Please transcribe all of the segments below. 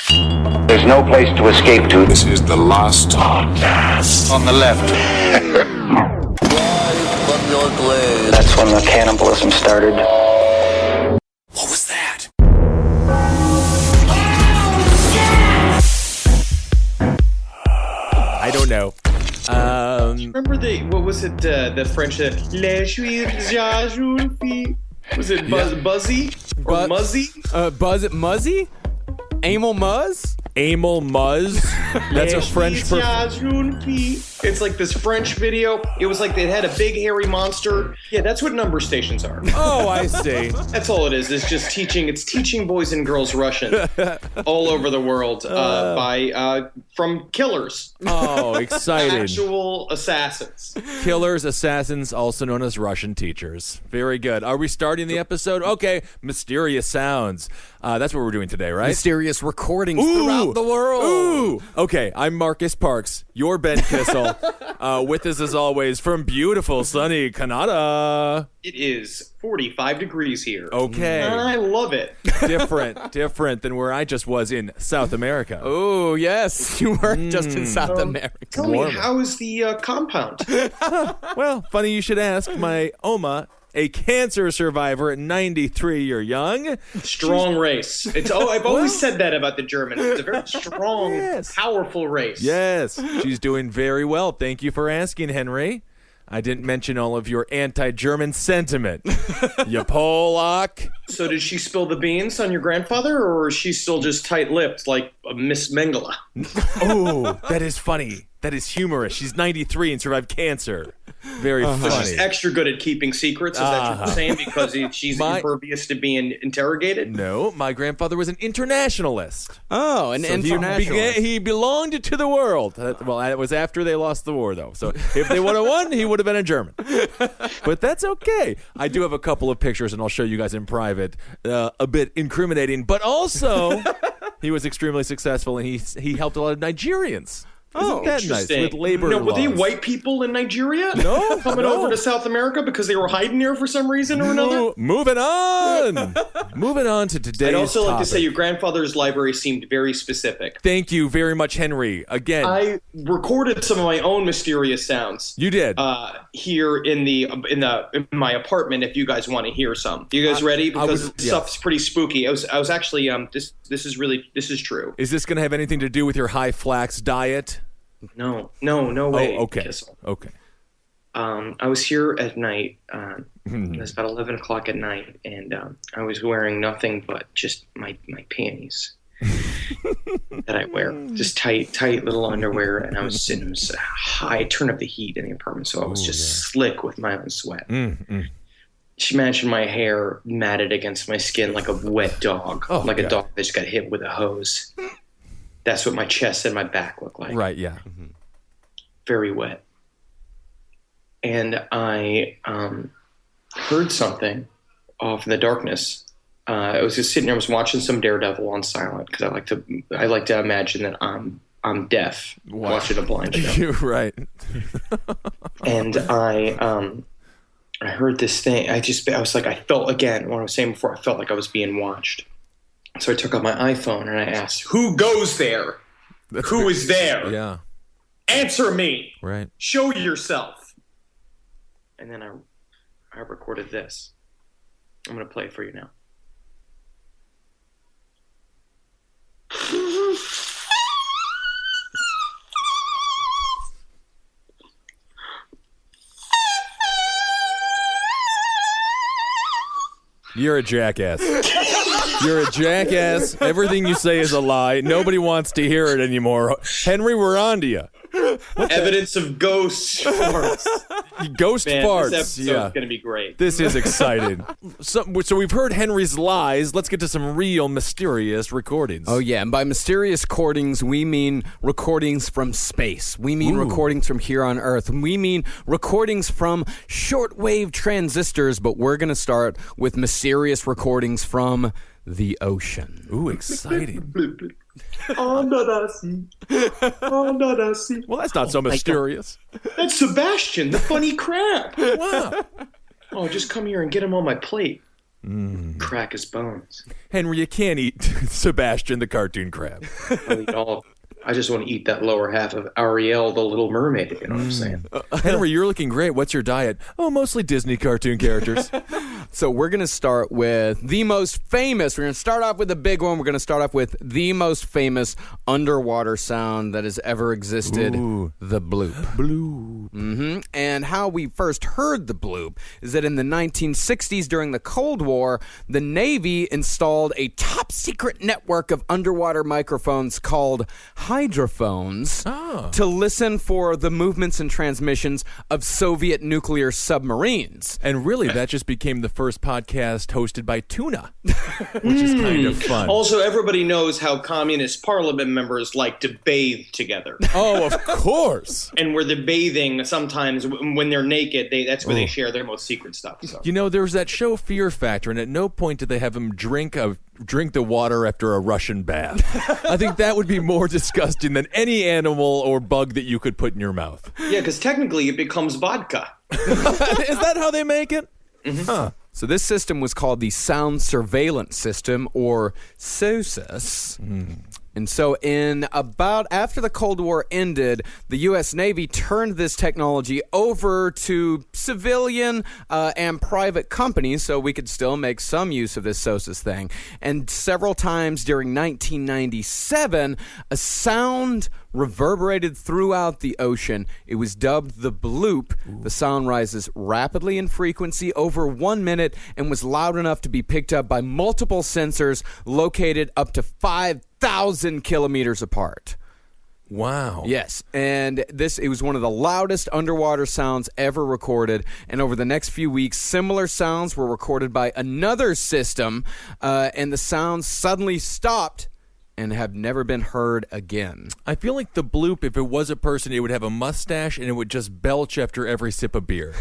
There's no place to escape to. This is the last podcast. On the left. That's when the cannibalism started. What was that? I don't know. Remember what was it, the French, Les Juifs, was it Buzzy? Or Muzzy? Muzzy? Amel Muzz? Amel Muzz? That's a French... It's like this French video. It was like they had a big hairy monster. Yeah, that's what number stations are. Oh, I see. That's all it is. It's just teaching. It's teaching boys and girls Russian all over the world from killers. Oh, excited. Actual assassins. Killers, assassins, also known as Russian teachers. Very good. Are we starting the episode? Okay. Mysterious sounds. That's what we're doing today, right? Mysterious recordings throughout the world. Ooh. Okay, I'm Marcus Parks. You're Ben Kissel. With us, as always, from beautiful, sunny Canada. It is 45 degrees here. Okay. And I love it. Different than where I just was in South America. Oh, yes. You were just in South America. Tell me, how is the compound? Well, funny you should ask. My Oma, a cancer survivor at 93 year young. Strong race. I've always said that about the Germans. It's a very strong, powerful race. Yes, she's doing very well. Thank you for asking, Henry. I didn't mention all of your anti-German sentiment. You Polak. So did she spill the beans on your grandfather, or is she still just tight-lipped like Miss Mengele? Oh, that is funny. That is humorous. She's 93 and survived cancer. Very funny. She's extra good at keeping secrets. Is that what you're saying? Because she's impervious to being interrogated? No, my grandfather was an internationalist. Oh, an internationalist. He belonged to the world. Well, it was after they lost the war, though. So if they would have won, he would have been a German. But that's okay. I do have a couple of pictures, and I'll show you guys in private. A bit incriminating, but also he was extremely successful, and he helped a lot of Nigerians. Isn't that nice? With labor were they laws. white people in Nigeria? No. Coming over to South America because they were hiding there for some reason or another? Moving on. Moving on to today's I'd also topic. like to say your grandfather's library seemed very specific. Thank you very much, Henry. Again. I recorded some of my own mysterious sounds. You did. Here in my apartment, if you guys want to hear some. You guys ready? Because stuff's pretty spooky. I was actually this is true. Is this going to have anything to do with your high flax diet? No way. Oh, okay. Kissel. Okay. I was here at night. It was about 11 o'clock at night, and I was wearing nothing but just my panties that I wear, just tight little underwear. And I was sitting high, turn up the heat in the apartment, so I was slick with my own sweat. Just imagine my hair matted against my skin like a wet dog, a dog that just got hit with a hose. That's what my chest and my back look like. Right, yeah. Very wet. And I heard something off in the darkness. I was just sitting there, I was watching some Daredevil on silent because I like to imagine that I'm deaf watching a blind show. You're right. And I heard this thing. I felt again, what I was saying before, I felt like I was being watched. So I took out my iPhone and I asked, who goes there? Who is there? Yeah. Answer me. Right. Show yourself. And then I recorded this. I'm going to play it for you now. You're a jackass. You're a jackass. Everything you say is a lie. Nobody wants to hear it anymore. Henry, we're on to you. Evidence of ghost farts. Ghost farts. This episode's going to be great. This is exciting. So we've heard Henry's lies. Let's get to some real mysterious recordings. Oh, yeah. And by mysterious recordings, we mean recordings from space. We mean recordings from here on Earth. We mean recordings from shortwave transistors. But we're going to start with mysterious recordings from the ocean. Ooh, exciting. Under the sea. Well, that's not so mysterious. That's Sebastian, the funny crab. Wow. Oh, just come here and get him on my plate. crack his bones. Henry, you can't eat Sebastian the cartoon crab. I'll eat all of it. I just want to eat that lower half of Ariel, the Little Mermaid. You know what I'm saying? Henry, you're looking great. What's your diet? Oh, mostly Disney cartoon characters. So we're going to start with the most famous. We're going to start off with the big one. We're going to start off with the most famous underwater sound that has ever existed, the bloop. Bloop. And how we first heard the bloop is that in the 1960s during the Cold War, the Navy installed a top secret network of underwater microphones called hydrophones to listen for the movements and transmissions of Soviet nuclear submarines. And really, that just became the first podcast hosted by tuna, which is kind of fun. Also, everybody knows how communist parliament members like to bathe together. Oh, of course. And where they're bathing, sometimes when they're naked, that's where they share their most secret stuff. So. You know, there was that show Fear Factor, and at no point did they have him drink the water after a Russian bath. I think that would be more disgusting than any animal or bug that you could put in your mouth. Yeah, because technically it becomes vodka. Is that how they make it? Huh. So this system was called the Sound Surveillance System, or SOSUS. And so after the Cold War ended, the U.S. Navy turned this technology over to civilian and private companies so we could still make some use of this SOSUS thing. And several times during 1997, a sound reverberated throughout the ocean. It was dubbed the bloop. The sound rises rapidly in frequency over 1 minute and was loud enough to be picked up by multiple sensors located up to 5,000 kilometers apart. Wow. Yes, and it was one of the loudest underwater sounds ever recorded, and over the next few weeks, similar sounds were recorded by another system, and the sounds suddenly stopped and have never been heard again. I feel like the bloop, if it was a person, it would have a mustache and it would just belch after every sip of beer.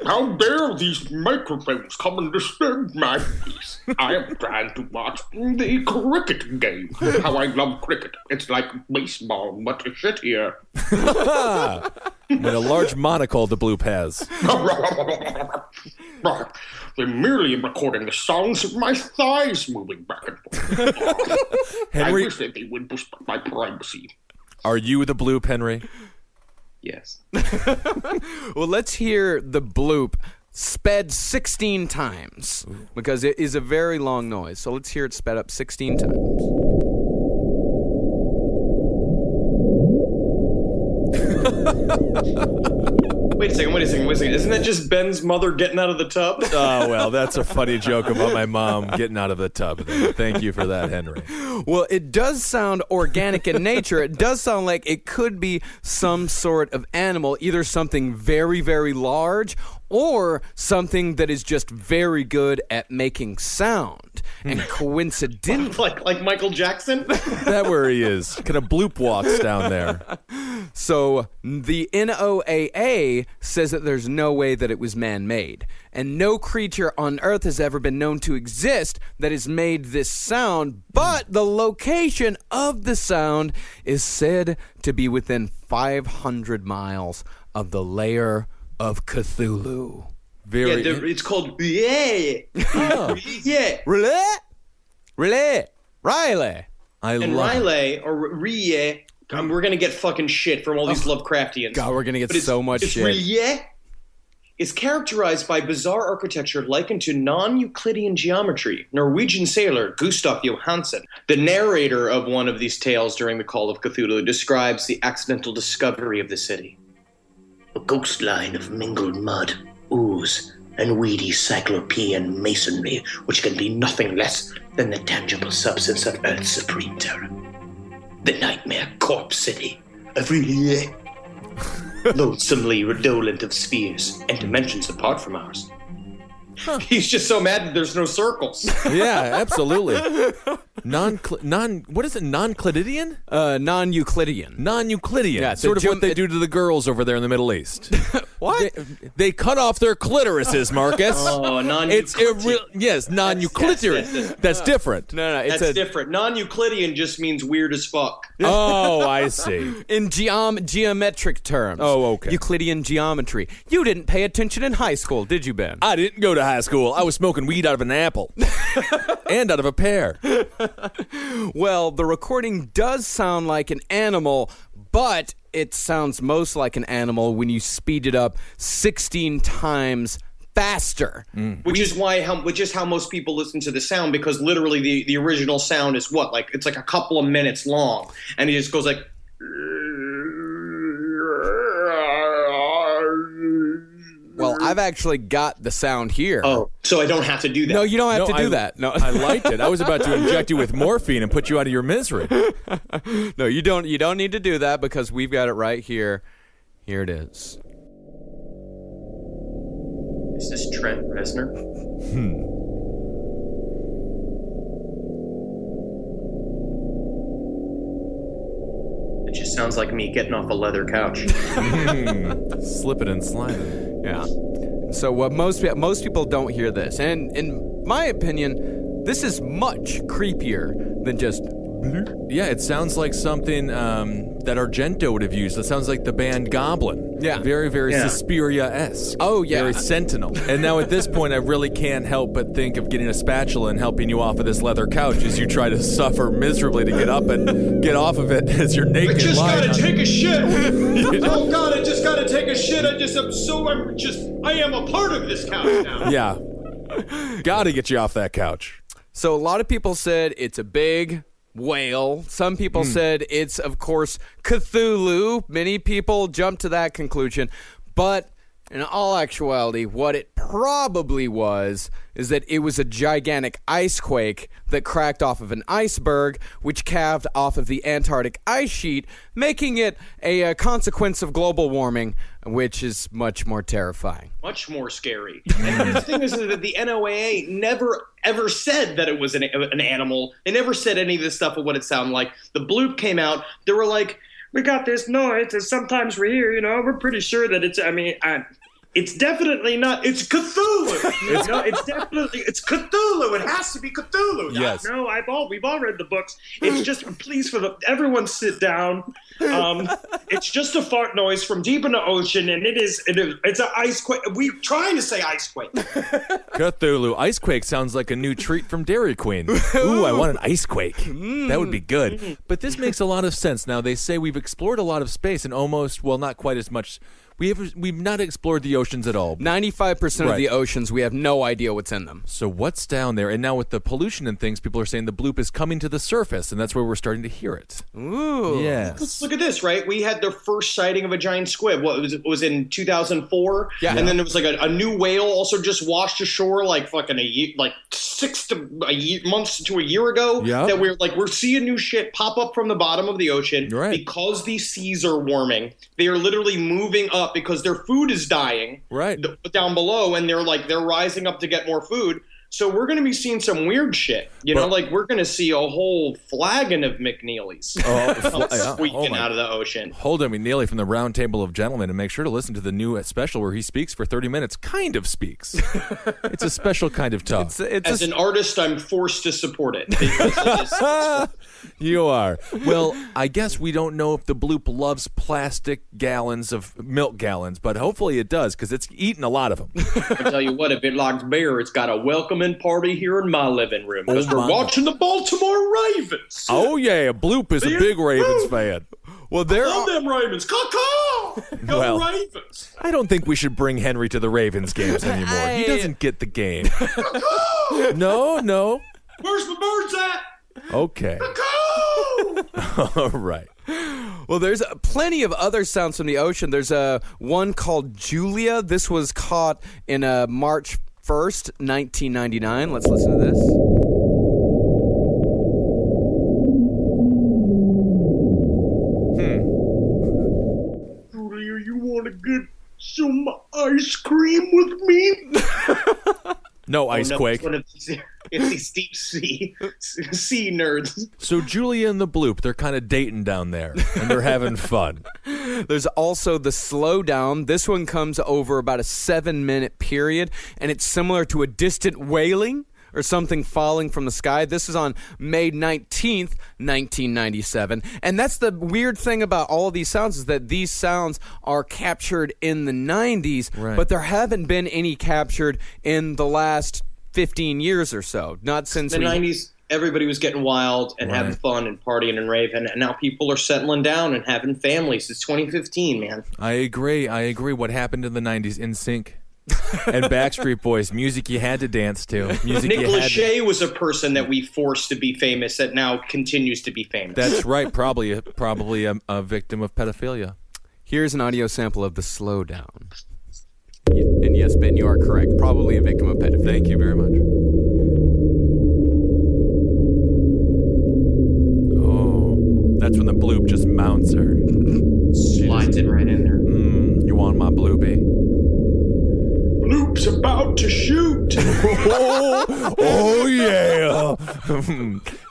How dare these microphones come and disturb my peace? I am trying to watch the cricket game. How I love cricket. It's like baseball, but shittier. And a large monocle the bloop has. They're merely recording the sounds of my thighs moving back and forth. Henry, I wish that they would respect my privacy. are you the bloop, Henry? Yes. Well, let's hear the bloop sped 16 times, because it is a very long noise. So let's hear it sped up 16 times. Wait a second. Isn't that just Ben's mother getting out of the tub? Oh, well, that's a funny joke about my mom getting out of the tub. Thank you for that, Henry. Well, it does sound organic in nature. It does sound like it could be some sort of animal, either something very, very large or something that is just very good at making sound. And coincidentally... like Michael Jackson? That where he is. Kind of bloop walks down there. So the NOAA says that there's no way that it was man-made. And no creature on Earth has ever been known to exist that has made this sound, but the location of the sound is said to be within 500 miles of the lair of Cthulhu. It's called yeah. Oh. Yeah. Riley. Riley or Rie, we're gonna get fucking shit from all these Lovecraftians. God, we're gonna get so much shit. Rie is characterized by bizarre architecture likened to non-Euclidean geometry. Norwegian sailor Gustav Johansen, the narrator of one of these tales during the Call of Cthulhu, describes the accidental discovery of the city. A ghost line of mingled mud, ooze, and weedy cyclopean masonry, which can be nothing less than the tangible substance of Earth's supreme terror. The nightmare corpse city of Rie. Loathsomely redolent of spheres and dimensions apart from ours. He's just so mad that there's no circles. Yeah, absolutely. What is it? Non-Clididian? Non-Euclidean. Non-Euclidean. Yeah, sort of what they do to the girls over there in the Middle East. What? They cut off their clitorises, Marcus. Oh, non-Euclidean. Yes, non-Euclidean. That's different. No, That's different. Non-Euclidean just means weird as fuck. Oh, I see. In geometric terms. Oh, okay. Euclidean geometry. You didn't pay attention in high school, did you, Ben? I didn't go to high school. I was smoking weed out of an apple. And out of a pear. Well, the recording does sound like an animal, but it sounds most like an animal when you speed it up 16 times faster. Which is how most people listen to the sound, because literally the original sound is what? Like, it's like a couple of minutes long, and it just goes like. Well, I've actually got the sound here. Oh, so I don't have to do that. No, you don't have to do that. No, I liked it. I was about to inject you with morphine and put you out of your misery. No, you don't. You don't need to do that because we've got it right here. Here it is. Is this Trent Reznor? It just sounds like me getting off a leather couch. Slipping and sliding. Yeah. So what most people don't hear this, and in my opinion, this is much creepier than just. Yeah, it sounds like something that Argento would have used. It sounds like the band Goblin. Yeah. Very, very Suspiria-esque. Oh, yeah. Very Sentinel. And now at this point, I really can't help but think of getting a spatula and helping you off of this leather couch as you try to suffer miserably to get up and get off of it as you're naked. I just lying gotta on take a shit. Oh God, I just gotta take a shit. I am a part of this couch now. Yeah. Gotta get you off that couch. So a lot of people said it's a big whale. Some people said it's, of course, Cthulhu. Many people jumped to that conclusion. But in all actuality, what it probably was is that it was a gigantic ice quake that cracked off of an iceberg, which calved off of the Antarctic ice sheet, making it a consequence of global warming, which is much more terrifying. Much more scary. And the thing is that the NOAA never ever said that it was an animal. They never said any of this stuff of what it sounded like. The bloop came out. They were like, we got this noise, and sometimes we hear, we're pretty sure that it's definitely not. It's Cthulhu. It's Cthulhu. It has to be Cthulhu. Yes. No, we've all read the books. It's just, please, everyone sit down. It's just a fart noise from deep in the ocean, and it's an ice quake. We're trying to say ice quake. Cthulhu. Ice quake sounds like a new treat from Dairy Queen. Ooh, I want an ice quake. That would be good. But this makes a lot of sense. Now, they say we've explored a lot of space and not quite as much. We've not explored the oceans at all. 95% of the oceans, we have no idea what's in them. So what's down there? And now with the pollution and things, people are saying the bloop is coming to the surface, and that's where we're starting to hear it. Ooh. Yes. Look at this, right? We had the first sighting of a giant squid. It was in 2004. Yeah. And then there was like a new whale also just washed ashore like fucking 6 months to a year ago. Yeah. That we're seeing new shit pop up from the bottom of the ocean. Right. Because these seas are warming. They are literally moving up because their food is dying down below, and they're rising up to get more food. So we're going to be seeing some weird shit. We're going to see a whole flagon of McNeelys squeaking out of the ocean. Hold on, McNeely from the Round Table of Gentlemen, and make sure to listen to the new special where he speaks for 30 minutes. Kind of speaks. It's a special kind of talk. As an artist, I'm forced to support it. Because You are. Well, I guess we don't know if the bloop loves plastic milk gallons, but hopefully it does, because it's eating a lot of them. I tell you what, if it likes beer, it's got a welcoming party here in my living room, because we're watching the Baltimore Ravens. Oh, yeah. Bloop is a big Ravens fan. Well, I love them Ravens. Caw-caw! Go Ravens! I don't think we should bring Henry to the Ravens games anymore. He doesn't get the game. No. Where's my birds at? Okay. All right. Well, there's plenty of other sounds from the ocean. There's one called Julia. This was caught in March 1st, 1999. Let's listen to this. Julia, you want to get some ice cream with me? No ice quake. It's these deep sea nerds. So Julia and the Bloop, they're kind of dating down there, and they're having fun. There's also the slowdown. This one comes over about a 7-minute period, and it's similar to a distant wailing or something falling from the sky. This is on May 19th, 1997. And that's the weird thing about all of these sounds, is that these sounds are captured in the 90s, right, but there haven't been any captured in the last 15 years or so. Not since the 90s. Everybody was getting wild and having fun and partying and raving, and now people are settling down and having families. It's 2015, man. I agree. What happened in the 90s? NSYNC and Backstreet Boys. Music you had to dance to. Music Nick you had Lachey was a person that we forced to be famous that now continues to be famous. That's right. Probably a victim of pedophilia. Here's an audio sample of the slowdown. And yes, Ben, you are correct. Probably a victim of pedophilia. Thank you very much. That's when the Bloop just mounts her. Slides it right in there. You want my Bloopy? Bloop's about to shoot. Oh yeah!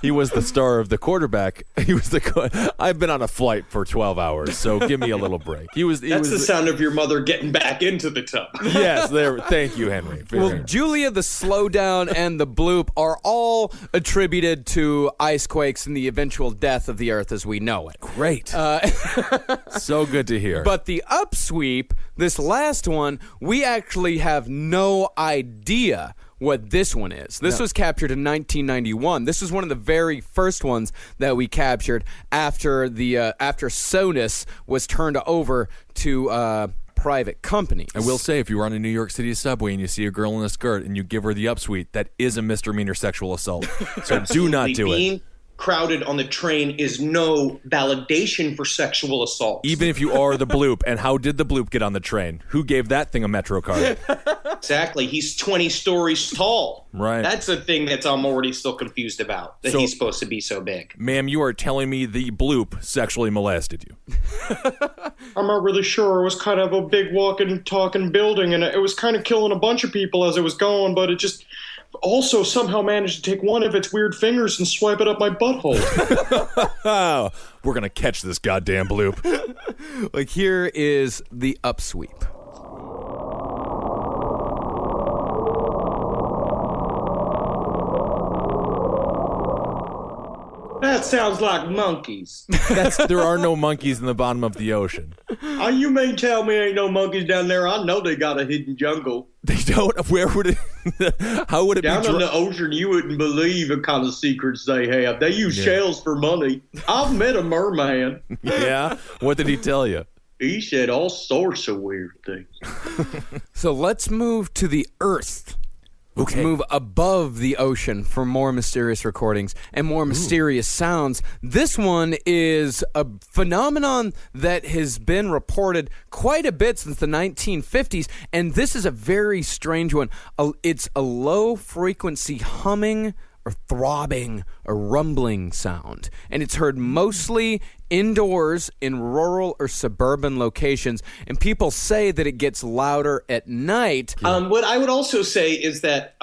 He was the star of The Quarterback. I've been on a flight for 12 hours, so give me a little break. That's the sound of your mother getting back into the tub. Yes, there. Thank you, Henry. Well, Julia, the slowdown, and the Bloop are all attributed to ice quakes and the eventual death of the Earth as we know it. Great. So good to hear. But the upsweep, this last one, we actually have no idea what this one is. This was captured in 1991. This was one of the very first ones that we captured after Sonus was turned over to private companies. I will say, if you were on a New York City subway and you see a girl in a skirt and you give her the upsweep, that is a misdemeanor sexual assault. So do not do it. Crowded on the train is no validation for sexual assault. Even if you are the Bloop. And how did the Bloop get on the train? Who gave that thing a Metro card? Exactly. He's 20 stories tall. Right. That's the thing that I'm already still confused about, that he's supposed to be so big. Ma'am, you are telling me the Bloop sexually molested you. I'm not really sure. It was kind of a big walking, talking building, and it was kind of killing a bunch of people as it was going, but it just also somehow managed to take one of its weird fingers and swipe it up my butthole. Oh, we're going to catch this goddamn Bloop. Like, here is the upsweep. That sounds like monkeys. There are no monkeys in the bottom of the ocean. You may tell me ain't no monkeys down there. I know they got a hidden jungle. They don't? Where would it... How would it down be... in the ocean, you wouldn't believe the kind of secrets they have. They use shells for money. I've met a merman. Yeah? What did he tell you? He said all sorts of weird things. So let's move to the Earth. Let's move above the ocean for more mysterious recordings and more mysterious sounds. This one is a phenomenon that has been reported quite a bit since the 1950s, and this is a very strange one. It's a low-frequency humming or throbbing or rumbling sound, and it's heard mostly indoors in rural or suburban locations, and people say that it gets louder at night. What I would also say is that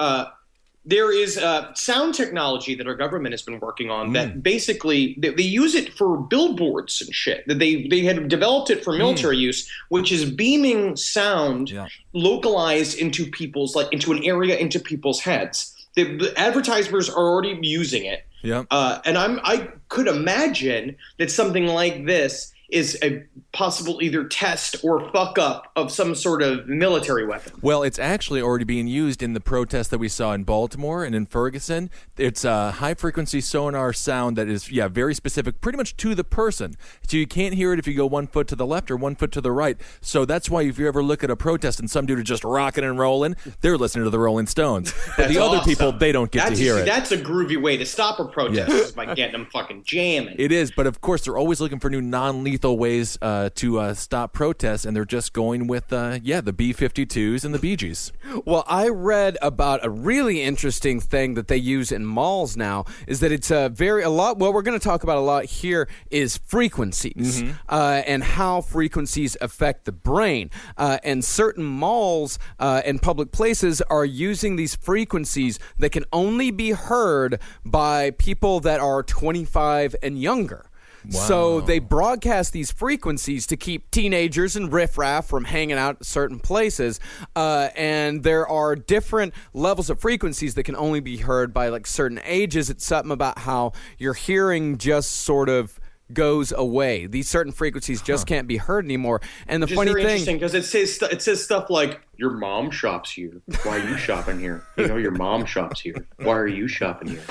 there is sound technology that our government has been working on that basically they use it for billboards and shit. That they had developed it for military use, which is beaming sound localized into people's, like into an area into people's heads. The advertisers are already using it. Yeah. And I could imagine that something like this is a possible either test or fuck up of some sort of military weapon. Well, it's actually already being used in the protest that we saw in Baltimore and in Ferguson. It's a high-frequency sonar sound that is, very specific, pretty much to the person. So you can't hear it if you go 1 foot to the left or 1 foot to the right. So that's why if you ever look at a protest and some dude is just rocking and rolling, they're listening to the Rolling Stones. But the other people, they don't get to hear it. That's a groovy way to stop a protest is by getting them fucking jamming. It is, but of course they're always looking for new non-lethal lethal ways to stop protests, and they're just going with the B-52s and the Bee Gees. Well, I read about a really interesting thing that they use in malls now, is that it's what we're going to talk about a lot here is frequencies, and how frequencies affect the brain. And certain malls and public places are using these frequencies that can only be heard by people that are 25 and younger. Wow. So they broadcast these frequencies to keep teenagers and riffraff from hanging out at certain places. And there are different levels of frequencies that can only be heard by like certain ages. It's something about how your hearing just sort of goes away. These certain frequencies just can't be heard anymore. And the Which funny is very thing, interesting because it says stuff like, your mom shops here. Why are you shopping here? Your mom shops here. Why are you shopping here?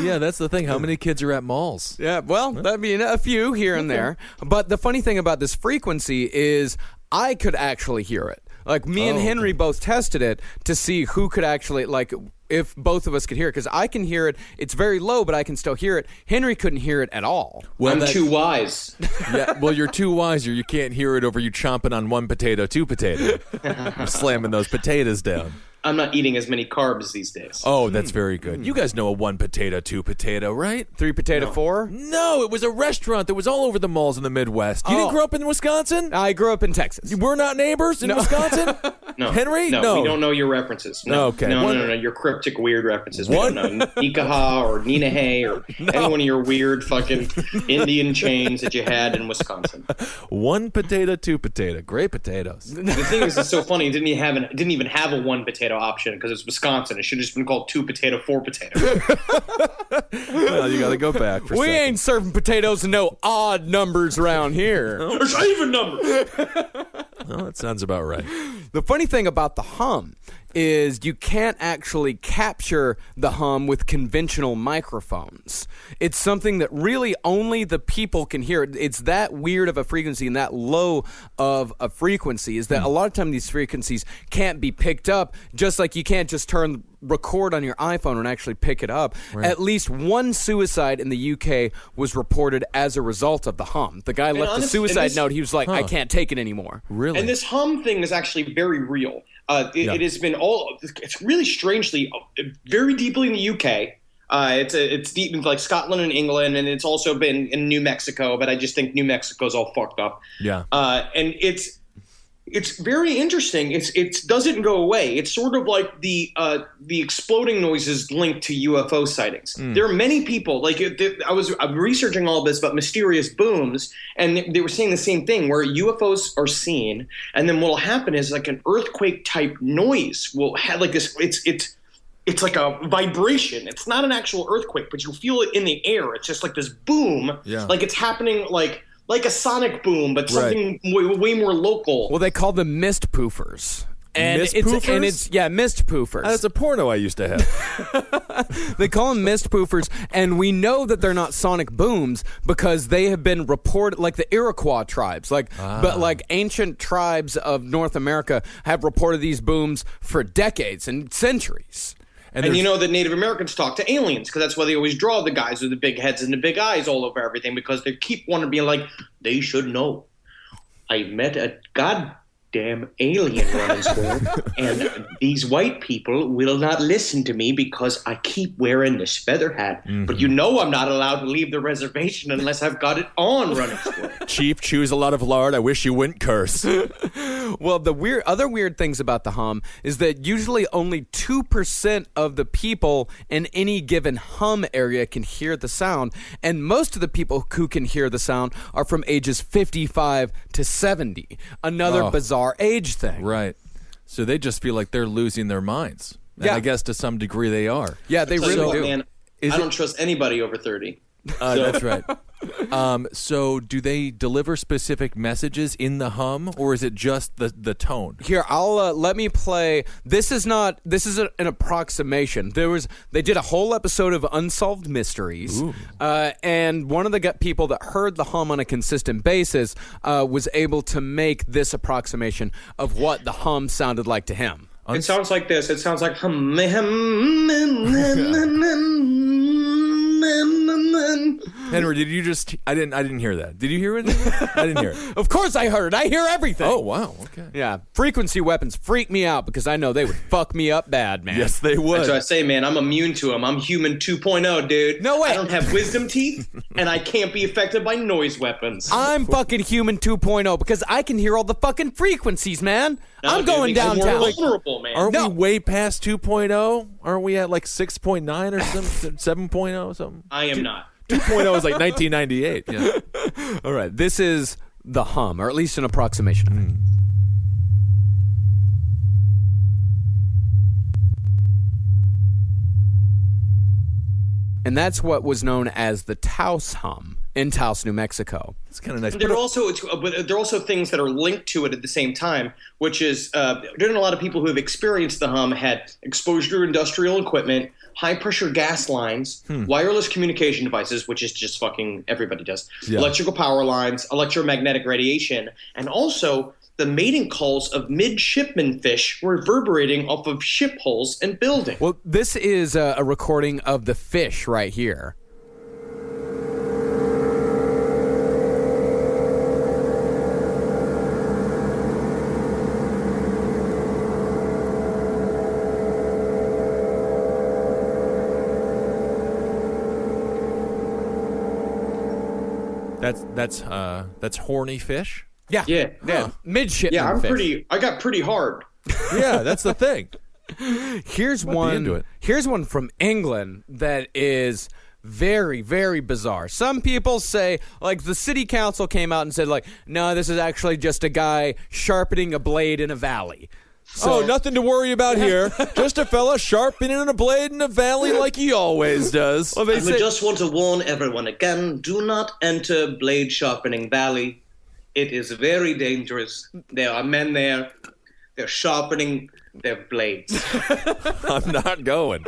Yeah, that's the thing. How many kids are at malls? yeah, well, that'd be a few here and there. But the funny thing about this frequency is I could actually hear it. Like me and Henry both tested it to see who could actually, like, if both of us could hear it, because I can hear it. It's very low, but I can still hear it. Henry couldn't hear it at all. Well, I'm too wise. Yeah, well, you're too wise, or you can't hear it over you chomping on one potato, two potato. You're slamming those potatoes down. I'm not eating as many carbs these days. Oh, that's very good. You guys know a one potato, two potato, right? Three potato, four? No, it was a restaurant that was all over the malls in the Midwest. You didn't grow up in Wisconsin? I grew up in Texas. We're not neighbors in Wisconsin? No. Henry? No, we don't know your references. No, Okay. No, your cryptic weird references. We don't know Nikaha or Ninahe or any one of your weird fucking Indian chains that you had in Wisconsin. One potato, two potato. Great potatoes. The thing is, it's so funny. It didn't even have a one potato option because it's Wisconsin. It should have just been called two potato, four potato. Well, you got to go back for a We second. ain't serving potatoes and no odd numbers around here. There's even numbers. Well, that sounds about right. The funny thing about the hum is you can't actually capture the hum with conventional microphones. It's something that really only the people can hear. It's that weird of a frequency and that low of a frequency is that a lot of times these frequencies can't be picked up, just like you can't just record on your iPhone and actually pick it up. Right. At least one suicide in the UK was reported as a result of the hum. The guy left a suicide note. He was like, I can't take it anymore. Really? And this hum thing is actually very real. It has been it's really strangely very deeply in the UK. It's deep in like Scotland and England, and it's also been in New Mexico, but I just think New Mexico's all fucked up. Yeah. And it's very interesting. It doesn't go away. It's sort of like the exploding noises linked to UFO sightings. There are many people I was researching all this about mysterious booms, and they were saying the same thing where UFOs are seen, and then what'll happen is like an earthquake type noise will have like this. It's like a vibration. It's not an actual earthquake, but you feel it in the air. It's just like this boom, like it's happening like a sonic boom, but something way more local. Well, they call them mist poofers. And mist poofers? Mist poofers. That's a porno I used to have. They call them mist poofers, and we know that they're not sonic booms because they have been reported, like the Iroquois tribes, but like ancient tribes of North America have reported these booms for decades and centuries. And you know that Native Americans talk to aliens because that's why they always draw the guys with the big heads and the big eyes all over everything, because they keep wanting to be like, they should know. I met a goddamn alien running school, and these white people will not listen to me because I keep wearing this feather hat. Mm-hmm. But I'm not allowed to leave the reservation unless I've got it on running school. Chief chews a lot of lard. I wish you wouldn't curse. Well, the other weird things about the hum is that usually only 2% of the people in any given hum area can hear the sound, and most of the people who can hear the sound are from ages 55 to 70. Another bizarre age thing. Right. So they just feel like they're losing their minds. And I guess to some degree they are. Yeah, they really do. Man, I don't trust anybody over 30. That's right. So do they deliver specific messages in the hum, or is it just the tone? Here, I'll let me play. This is an approximation. They did a whole episode of Unsolved Mysteries, and one of the people that heard the hum on a consistent basis was able to make this approximation of what the hum sounded like to him. It sounds like this. It sounds like hum. weapon. Henry, did you just? I didn't hear that. Did you hear it? I didn't hear it. Of course I heard. I hear everything. Oh wow. Okay. Yeah, frequency weapons freak me out because I know they would fuck me up bad, man. Yes, they would. That's what I say, man. I'm immune to them. I'm human 2.0, dude. No way. I don't have wisdom teeth, and I can't be affected by noise weapons. I'm fucking human 2.0 because I can hear all the fucking frequencies, man. No, I'm dude, going because you're downtown. vulnerable, man. Aren't No. we way past 2.0? Aren't we at like 6.9 or something? 7.0 something? I am not. 2.0 is like 1998. Yeah. All right, this is the hum, or at least an approximation of it. And that's what was known as the Taos hum in Taos, New Mexico. It's kind of nice. There are also things that are linked to it at the same time, which is there are a lot of people who have experienced the hum had exposure to industrial equipment, high pressure gas lines, wireless communication devices, which is just fucking everybody does, electrical power lines, electromagnetic radiation, and also the mating calls of midshipman fish reverberating off of ship hulls and buildings. Well, this is a recording of the fish right here. That's horny fish. Yeah. Yeah. Midshipman Yeah, fish. I got pretty hard. Yeah, that's the thing. Here's Might be one. into it. Here's one from England that is very, very bizarre. Some people say, like, the city council came out and said, like, no, this is actually just a guy sharpening a blade in a valley. So nothing to worry about here. Just a fella sharpening a blade in a valley like he always does. Well, they I say, just want to warn everyone again, do not enter Blade Sharpening Valley. It is very dangerous. There are men there. They're sharpening their blades. I'm not going.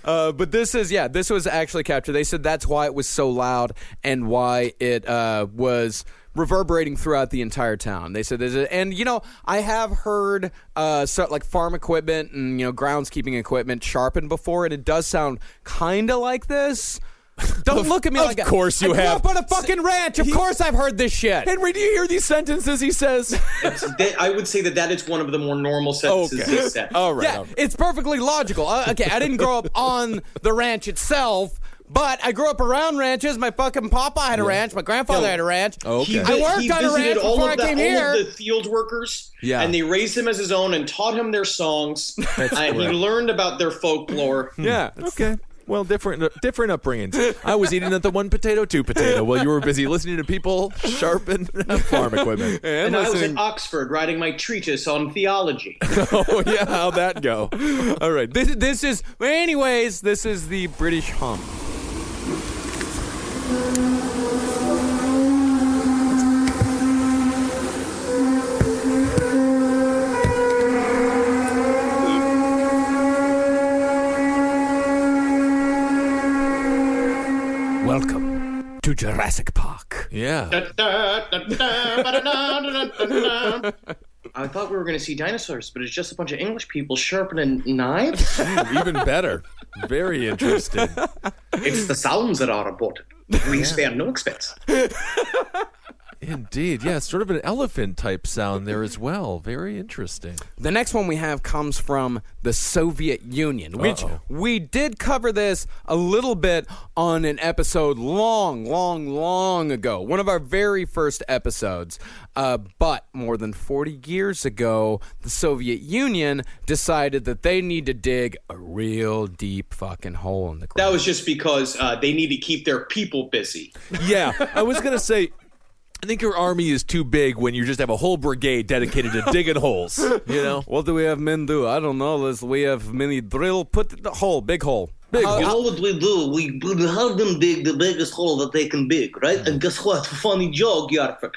but this was actually captured. They said that's why it was so loud and why it was reverberating throughout the entire town. They said and I have heard like farm equipment and groundskeeping equipment sharpened before, and it does sound kind of like this. Don't look at me like that. Of course you I grew have. up on a fucking ranch. Of course I've heard this shit. Henry, do you hear these sentences he says? I would say that is one of the more normal sentences he said. All right. Yeah, it's perfectly logical. Okay, I didn't grow up on the ranch itself, but I grew up around ranches. My fucking papa had a ranch. My grandfather had a ranch. Okay. I worked on a ranch before I came here. All of the field workers, Yeah. and they raised him as his own and taught him their songs. And he learned about their folklore. Yeah. Okay. Well, different upbringings. I was eating at the 1 potato, 2 potato while you were busy listening to people sharpen farm equipment. And I was at Oxford writing my treatise on theology. Oh, yeah. How'd that go? All right. This is the British hum. Welcome to Jurassic Park. Yeah. I thought we were going to see dinosaurs, but it's just a bunch of English people sharpening knives. Even better. Very interesting. It's the sounds that are important. We spare no expense. Indeed. Yeah, sort of an elephant type sound there as well. Very interesting. The next one we have comes from the Soviet Union, which we did cover this a little bit on an episode long ago. One of our very first episodes. But more than 40 years ago, the Soviet Union decided that they need to dig a real deep fucking hole in the ground. That was just because they need to keep their people busy. Yeah, I was going to say, I think your army is too big when you just have a whole brigade dedicated to digging holes, What do we have men do? I don't know. We have many drill, put the hole, big hole. You know what we do? We have them dig the biggest hole that they can dig, right? And guess what? Funny joke, Yarfik.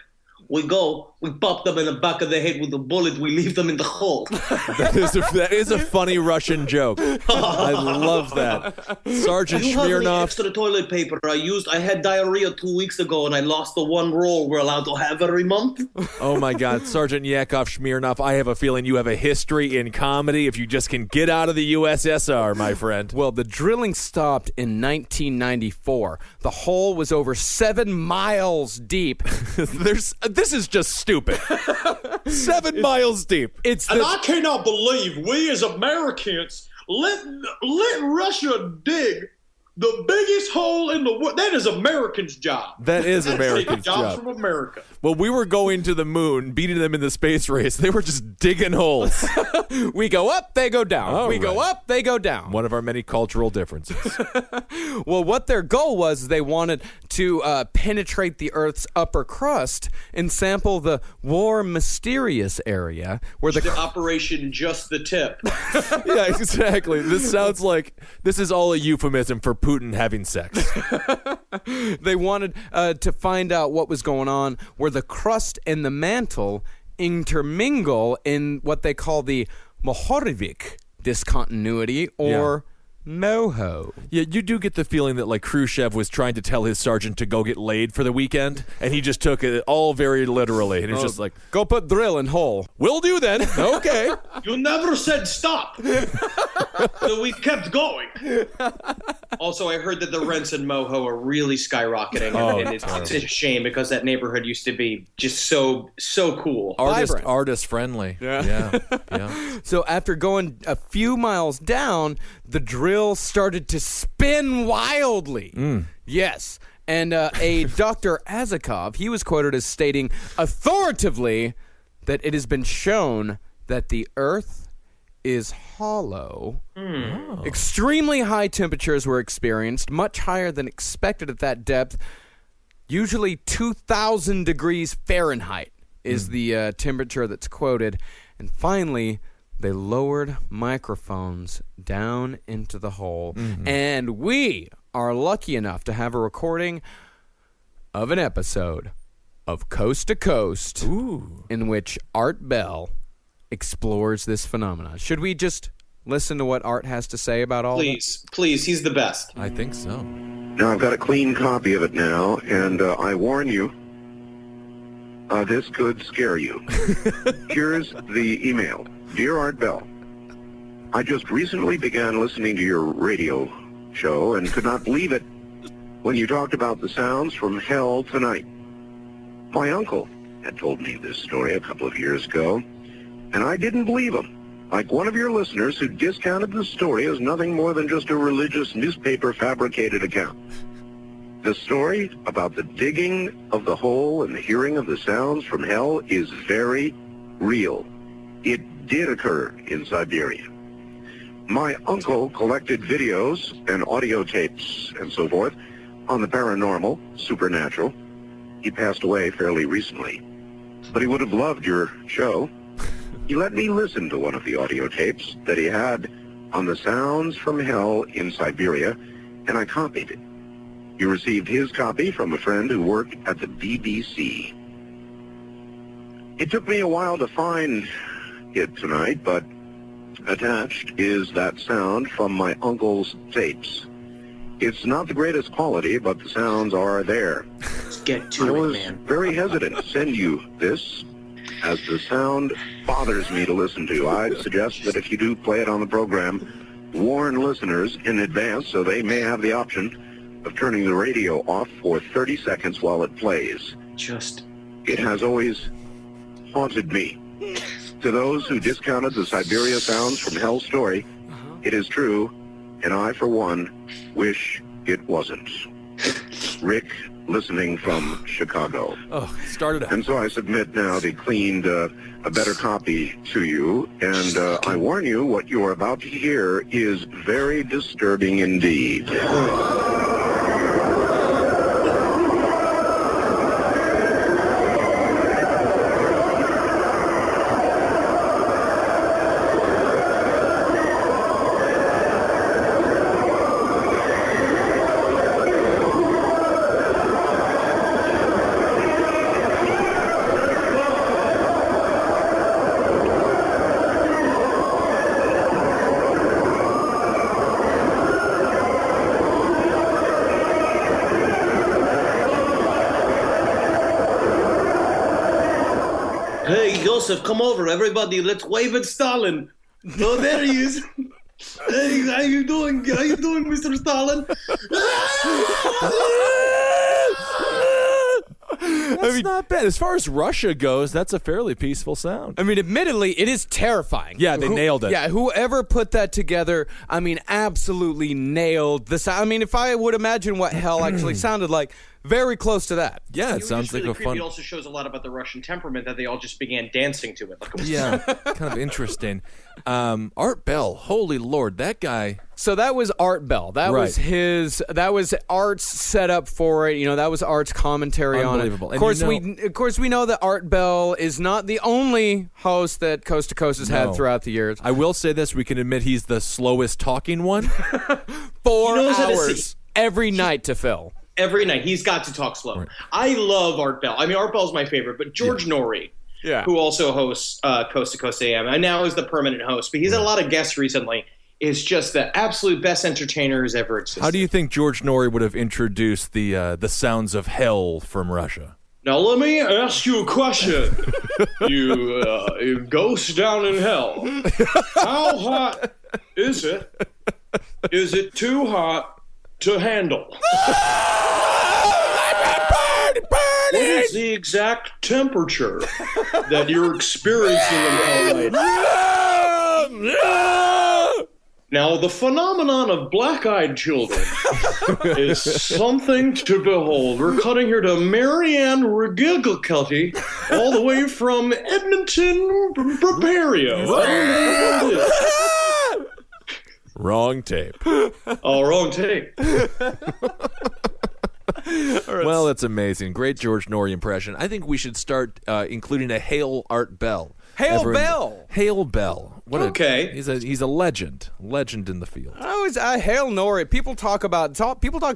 We go, we pop them in the back of the head with a bullet, we leave them in the hole. That is a funny Russian joke. I love that. Sergeant Do you have any Smirnov. extra toilet paper? I had diarrhea 2 weeks ago and I lost the one roll we're allowed to have every month. Oh my God, Sergeant Yakov Smirnov, I have a feeling you have a history in comedy if you just can get out of the USSR, my friend. Well, the drilling stopped in 1994. The hole was over 7 miles deep. This is just stupid. 7 miles deep. It's And I cannot believe we as Americans let Russia dig the biggest hole in the world. That is Americans' job. That is That's Americans' taking jobs job. from America. Well, we were going to the moon, beating them in the space race. They were just digging holes. we go up, they go down. All we go right. up, they go down. One of our many cultural differences. Well, what their goal was, they wanted to penetrate the Earth's upper crust and sample the warm, mysterious area where the Operation Just the Tip. Yeah, exactly. This sounds like this is all a euphemism for Putin having sex. they wanted to find out what was going on where the crust and the mantle intermingle in what they call the Mohorovic discontinuity or moho. Yeah, you do get the feeling that like Khrushchev was trying to tell his sergeant to go get laid for the weekend, and he just took it all very literally, and he was just like, Go put drill in hole. "Will do then." Okay. You never said stop. So we kept going. Also, I heard that the rents in Moho are really skyrocketing, and it's a shame because that neighborhood used to be just so cool. Vibrant. Artist friendly. Yeah. So after going a few miles down, the drill started to spin wildly. Yes. And a Dr. Azakov, he was quoted as stating authoritatively that it has been shown that the Earth is hollow. Extremely high temperatures were experienced, much higher than expected at that depth. Usually 2,000 degrees Fahrenheit is the temperature that's quoted. And finally, they lowered microphones down into the hole. And we are lucky enough to have a recording of an episode of Coast to Coast in which Art Bell explores this phenomenon. Should we just listen to what Art has to say about all Please, he's the best. I think so. Now, I've got a clean copy of it now, and I warn you, this could scare you. Here's the email. Dear Art Bell, I just recently began listening to your radio show and could not believe it when you talked about the sounds from hell tonight. My uncle had told me this story a couple of years ago, and I didn't believe him. Like one of your listeners who discounted the story as nothing more than just a religious newspaper fabricated account. The story about the digging of the hole and the hearing of the sounds from hell is very real. It did occur in Siberia. My uncle collected videos and audio tapes and so forth on the paranormal, supernatural. He passed away fairly recently, but he would have loved your show. He let me listen to one of the audio tapes that he had on the sounds from hell in Siberia, and I copied it. He received his copy from a friend who worked at the BBC. It took me a while to find it tonight, but attached is that sound from my uncle's tapes. It's not the greatest quality, but the sounds are there. Let's get I to it, was man. very hesitant to send you this, as the sound bothers me to listen to. I'd suggest that if you do play it on the program, warn listeners in advance so they may have the option of turning the radio off for 30 seconds while it plays. It has always haunted me. To those who discounted the Siberia sounds from hell story, it is true, and I, for one, wish it wasn't. Rick, listening from Chicago. Oh, started out. And so I submit now the cleaned, a better copy to you, and I warn you, what you are about to hear is very disturbing indeed. Joseph, come over. Everybody, let's wave at Stalin. Oh, there he is. Hey, how you doing? How you doing, Mr. Stalin? That's not bad. As far as Russia goes, that's a fairly peaceful sound. I mean, admittedly, it is terrifying. Yeah, they nailed it. Yeah, whoever put that together, I mean, absolutely nailed the sound. I mean, if I would imagine what hell actually sounded like, very close to that. Yeah, it sounds like really a fun... It also shows a lot about the Russian temperament that they all just began dancing to it. Like it was Yeah, kind of interesting. Art Bell, holy Lord, that guy... So that was Art Bell. That was that was Art's setup for it. You know, that was Art's commentary on it. Unbelievable. Of course, we know that Art Bell is not the only host that Coast to Coast has had throughout the years. I will say this, we can admit he's the slowest talking one. 4 hours every night to fill. Every night. He's got to talk slow. Right. I love Art Bell. I mean, Art Bell's my favorite, but George Norrie, who also hosts Coast to Coast AM, and now is the permanent host, but he's had a lot of guests recently, is just the absolute best entertainer who's ever existed. How do you think George Norrie would have introduced the sounds of hell from Russia? Now let me ask you a question. You ghost down in hell. How hot is it? Is it too hot to handle? What is the exact temperature that you're experiencing in hell right now? Now, the phenomenon of black-eyed children is something to behold. We're cutting here to Marianne Regilcutty, all the way from Edmonton, Bavaria. Wrong tape. Oh, wrong tape. Well, that's amazing. Great George Norrie impression. I think we should start including a Hail Art Bell. Hail Bell. Hail Bell. Okay. He's a legend in the field. I hail Norrie. People talk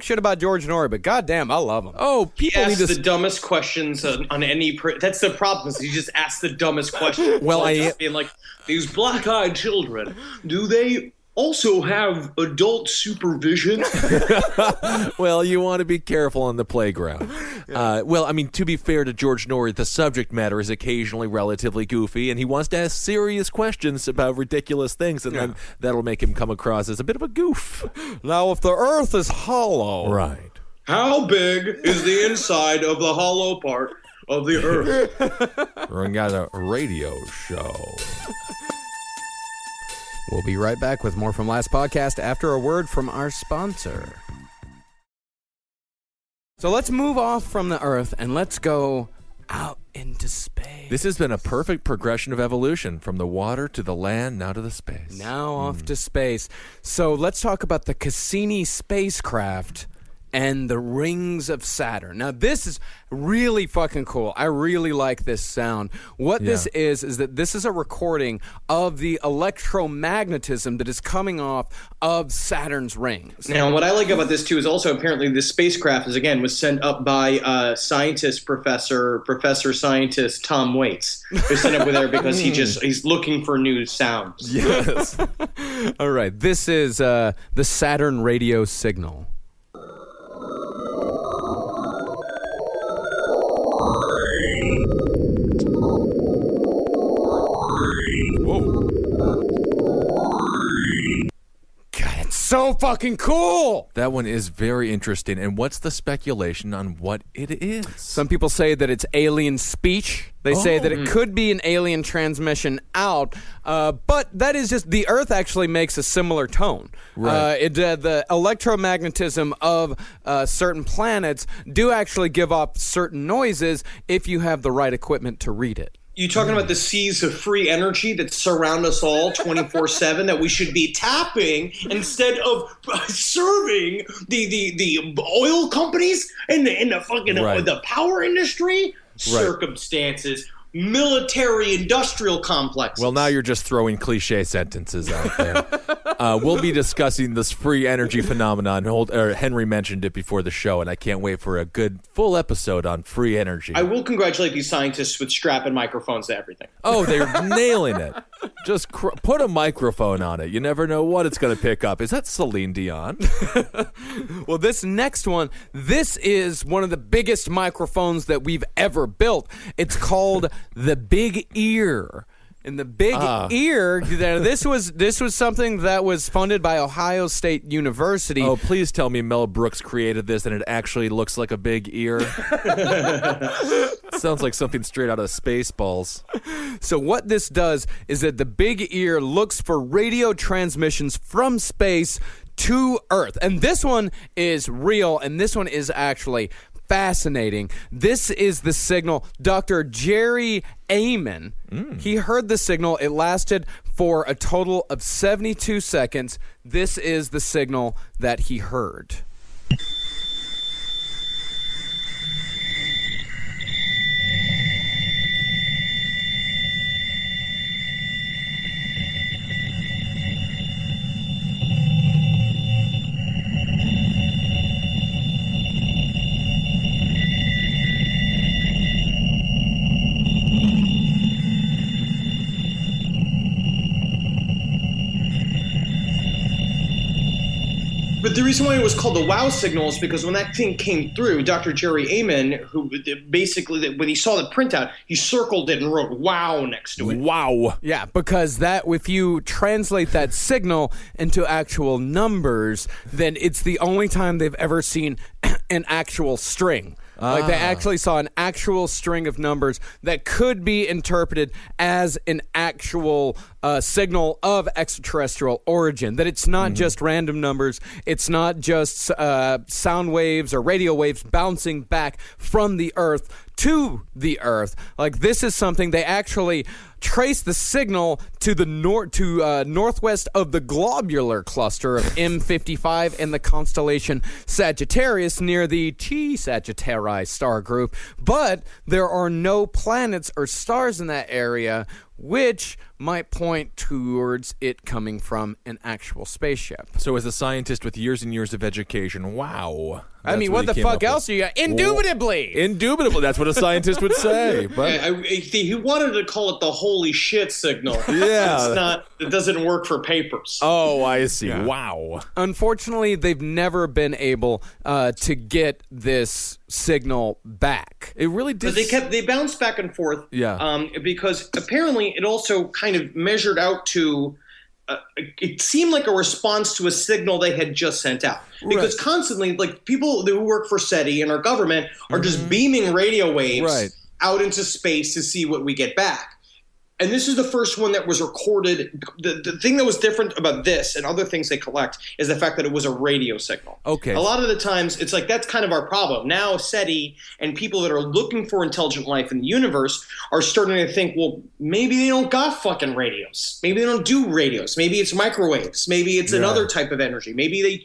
shit about George Norrie, but goddamn, I love him. Oh, people He need asks to the dumbest questions on any. That's the problem. Is he just asks the dumbest questions. Well, being like, these black-eyed children, do they also have adult supervision? Well, you want to be careful on the playground. Well, I mean, to be fair to George Norrie, the subject matter is occasionally relatively goofy, and he wants to ask serious questions about ridiculous things, and then that'll make him come across as a bit of a goof. Now, if the Earth is hollow, Right. How big is the inside of the hollow part of the Earth? We got a radio show. We'll be right back with more from last podcast after a word from our sponsor. So let's move off from the Earth and let's go out into space. This has been a perfect progression of evolution from the water to the land, now to the space. Now off to space. So let's talk about the Cassini spacecraft and the rings of Saturn. Now, this is really fucking cool. I really like this sound. What this is that this is a recording of the electromagnetism that is coming off of Saturn's rings. Now, what I like about this, too, is also apparently this spacecraft was sent up by Professor Scientist Tom Waits. They sent up with there because he's looking for new sounds. Yes. All right. This is the Saturn radio signal. So fucking cool! That one is very interesting. And what's the speculation on what it is? Some people say that it's alien speech. They say that it could be an alien transmission out, but that is just the Earth actually makes a similar tone. Right. The electromagnetism of certain planets do actually give off certain noises if you have the right equipment to read it. You talking about the seas of free energy that surround us all 24/7 that we should be tapping instead of serving the oil companies and the fucking the power industry? Circumstances, military industrial complexes. Well, now you're just throwing cliche sentences out there. We'll be discussing this free energy phenomenon. Henry mentioned it before the show, and I can't wait for a good full episode on free energy. I will congratulate these scientists with strapping microphones to everything. Oh, they're nailing it. Just put a microphone on it. You never know what it's going to pick up. Is that Celine Dion? Well, this next one, this is one of the biggest microphones that we've ever built. It's called the Big Ear. And the Big Ear, this was something that was funded by Ohio State University. Oh, please tell me Mel Brooks created this and it actually looks like a big ear. Sounds like something straight out of Spaceballs. So what this does is that the Big Ear looks for radio transmissions from space to Earth. And this one is real, and this one is actually fascinating. This is the signal. Dr. Jerry Amen, he heard the signal. It lasted for a total of 72 seconds. This is the signal that he heard. But the reason why it was called the wow signal is because when that thing came through, Dr. Jerry Amen, who basically, when he saw the printout, he circled it and wrote wow next to it. Wow. Yeah, because that, if you translate that signal into actual numbers, then it's the only time they've ever seen an actual string. Like they actually saw an actual string of numbers that could be interpreted as an actual signal of extraterrestrial origin. That it's not just random numbers. It's not just sound waves or radio waves bouncing back from the Earth to the Earth. Like this is something they actually trace the signal to the northwest of the globular cluster of M55 in the constellation Sagittarius near the Chi Sagittarii star group. But there are no planets or stars in that area, which might point towards it coming from an actual spaceship. So as a scientist with years and years of education, wow. I mean, what the fuck else are you got? Indubitably! Indubitably. That's what a scientist would say. But He wanted to call it the holy shit signal. Yeah. It doesn't work for papers. oh, I see. Yeah. Wow. Unfortunately, they've never been able to get this signal back. It really did. But they bounced back and forth. Yeah. Because apparently it also kind of measured out to. It seemed like a response to a signal they had just sent out. Because constantly, like people who work for SETI and our government are just beaming radio waves out into space to see what we get back. And this is the first one that was recorded. The thing that was different about this and other things they collect is the fact that it was a radio signal. Okay. A lot of the times, it's like that's kind of our problem. Now SETI and people that are looking for intelligent life in the universe are starting to think, well, maybe they don't got fucking radios. Maybe they don't do radios. Maybe it's microwaves. Maybe it's another type of energy. Maybe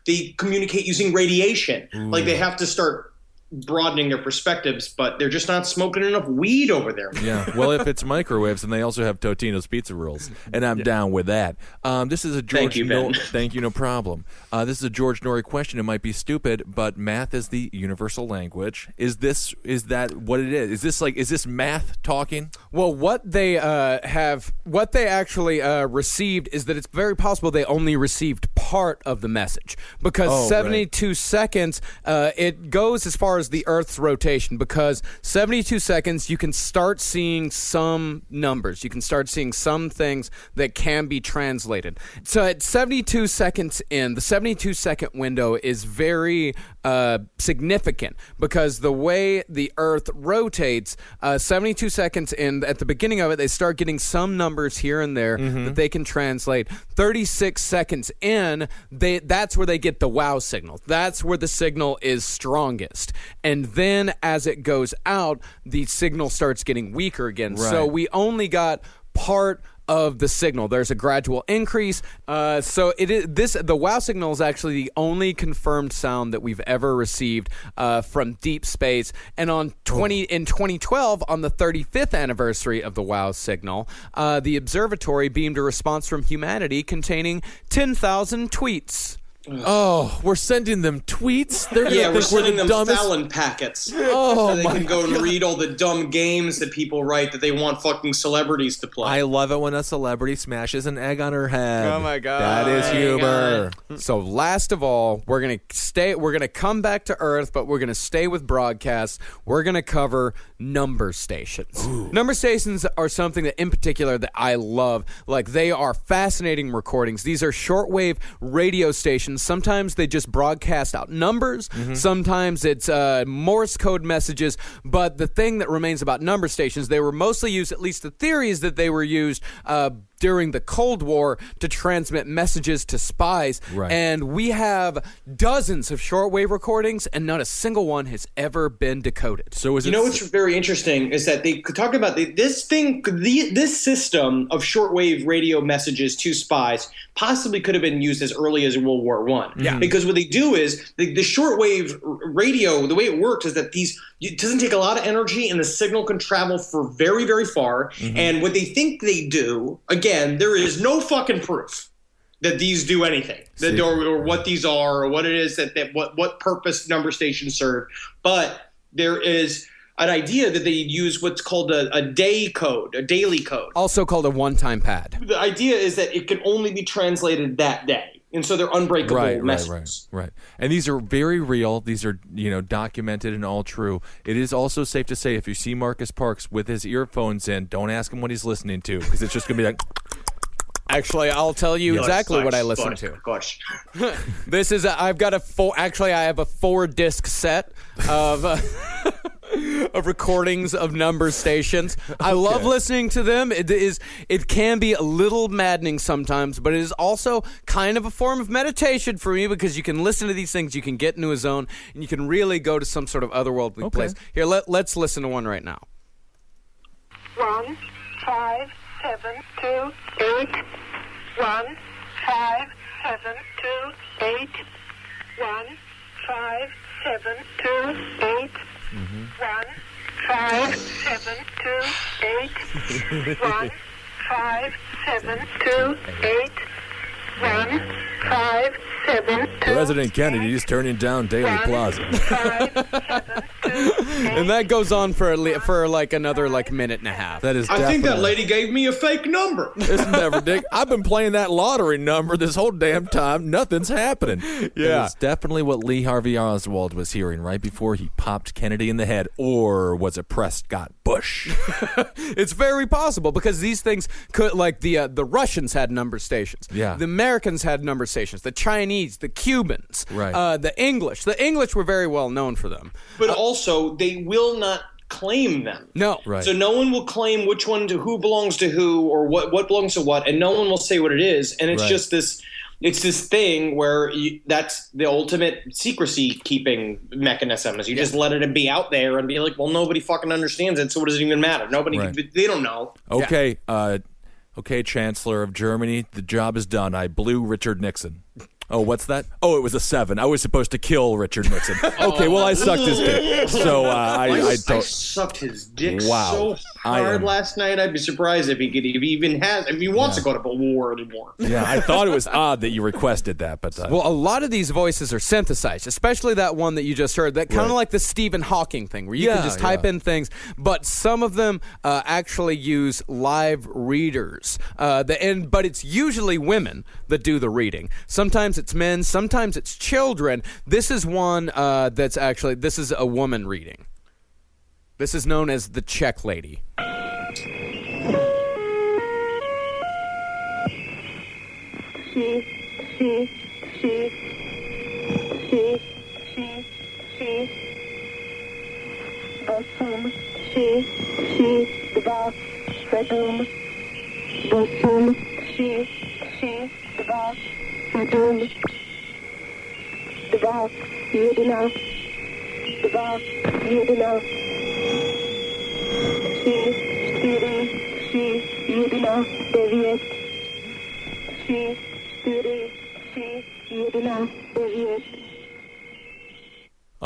they communicate using radiation. Like they have to start broadening their perspectives, but they're just not smoking enough weed over there. Yeah. Well, if it's microwaves, and they also have Totino's Pizza Rolls, and I'm down with that. This is a George. Thank you, Ben. Thank you. No problem. This is a George Norrie question. It might be stupid, but math is the universal language. Is that what it is? Is this math talking? Well, what they actually received is that it's very possible they only received part of the message because 72 seconds. It goes as far as the Earth's rotation, because 72 seconds you can start seeing some numbers. You can start seeing some things that can be translated. So at 72 seconds in, the 72-second window is very significant because the way the Earth rotates, 72 seconds in, at the beginning of it, they start getting some numbers here and there that they can translate. 36 seconds in, that's where they get the wow signal. That's where the signal is strongest. And then as it goes out, the signal starts getting weaker again. Right. So we only got part of the signal. There's a gradual increase. So the wow signal is actually the only confirmed sound that we've ever received from deep space. And in 2012, on the 35th anniversary of the wow signal, the observatory beamed a response from humanity containing 10,000 tweets. Oh, we're sending them tweets? They're Yeah, gonna we're think we're sending the them dumbest. Fallon packets. Oh, so they my can go and read all the dumb games that people write that they want fucking celebrities to play. I love it when a celebrity smashes an egg on her head. Oh my God. That is humor. So last of all, we're gonna come back to Earth, but we're gonna stay with broadcasts. We're gonna cover number stations. Number stations are something that in particular that I love. Like, they are fascinating recordings. These are shortwave radio stations. Sometimes they just broadcast out numbers. Sometimes it's Morse code messages. But the thing that remains about number stations, they were mostly used, at least the theory is that they were used during the Cold War to transmit messages to spies. Right. And we have dozens of shortwave recordings, and not a single one has ever been decoded. So is You it know what's very interesting is that they could talk about this system of shortwave radio messages to spies possibly could have been used as early as World War I. Yeah. Because what they do is the shortwave radio, the way it works is that it doesn't take a lot of energy and the signal can travel for very, very far. And what they think they do, again, there is no fucking proof that these do anything, or what these are, or what it is what purpose number stations serve. But there is an idea that they use what's called a day code, a daily code. Also called a one-time pad. The idea is that it can only be translated that day. And so they're unbreakable messages. Right. And these are very real. These are, documented and all true. It is also safe to say if you see Marcus Parks with his earphones in, don't ask him what he's listening to, because it's just going to be like... Actually, I'll tell you exactly what I listen to. Gosh. This is I have a 4-disc set of of recordings of number stations. I love listening to them. It can be a little maddening sometimes, but it is also kind of a form of meditation for me, because you can listen to these things, you can get into a zone, and you can really go to some sort of otherworldly place. Here, let's listen to one right now. 1 5 7 2 8 1 5 7 2 8 1 5 7 2 8 1 5 7 2 8 1 5 7 2 8 1 5 7 2 President Kennedy is turning down Daily Plaza. 5 7 2 And that goes on for like another minute and a half. That is I think that definitely- lady gave me a fake number. It's never dick. I've been playing that lottery number this whole damn time. Nothing's happening. Yeah. It's definitely what Lee Harvey Oswald was hearing right before he popped Kennedy in the head. Or was it Prescott Bush? It's very possible, because these things could, like the Russians had number stations. Yeah. The Americans had number stations. The Chinese, the Cubans, Right. the English. The English were very well known for them. But also, they will not claim them. No. Right. So no one will claim which one to who belongs to who, or what belongs to what, and no one will say what it is. And it's Right. just this. It's this thing where that's the ultimate secrecy keeping mechanism. Is you just let it be out there and be like, well, nobody fucking understands it, so what does it even matter? Nobody, Right. they don't know. Okay, okay, Chancellor of Germany, the job is done. I blew Richard Nixon. Oh, what's that? Oh, it was a 7. I was supposed to kill Richard Nixon. Okay, well, I sucked his dick. So I I sucked his dick Wow. so I hard am- last night. I'd be surprised if he wants to go to war anymore. Yeah, I thought it was odd that you requested that, but Well, a lot of these voices are synthesized, especially that one that you just heard. That kind of Right. like the Stephen Hawking thing, where you Yeah, can just type in things. But some of them actually use live readers. But it's usually women that do the reading. Sometimes it's men. Sometimes it's children. This is one this is a woman reading. This is known as the Czech lady. Osm, 3, 2, 7. 8, 3, 2, 7. 2, 11. 2, 11. 3, 4, 3, 1, 9. 3, 4, 3, 1, 9.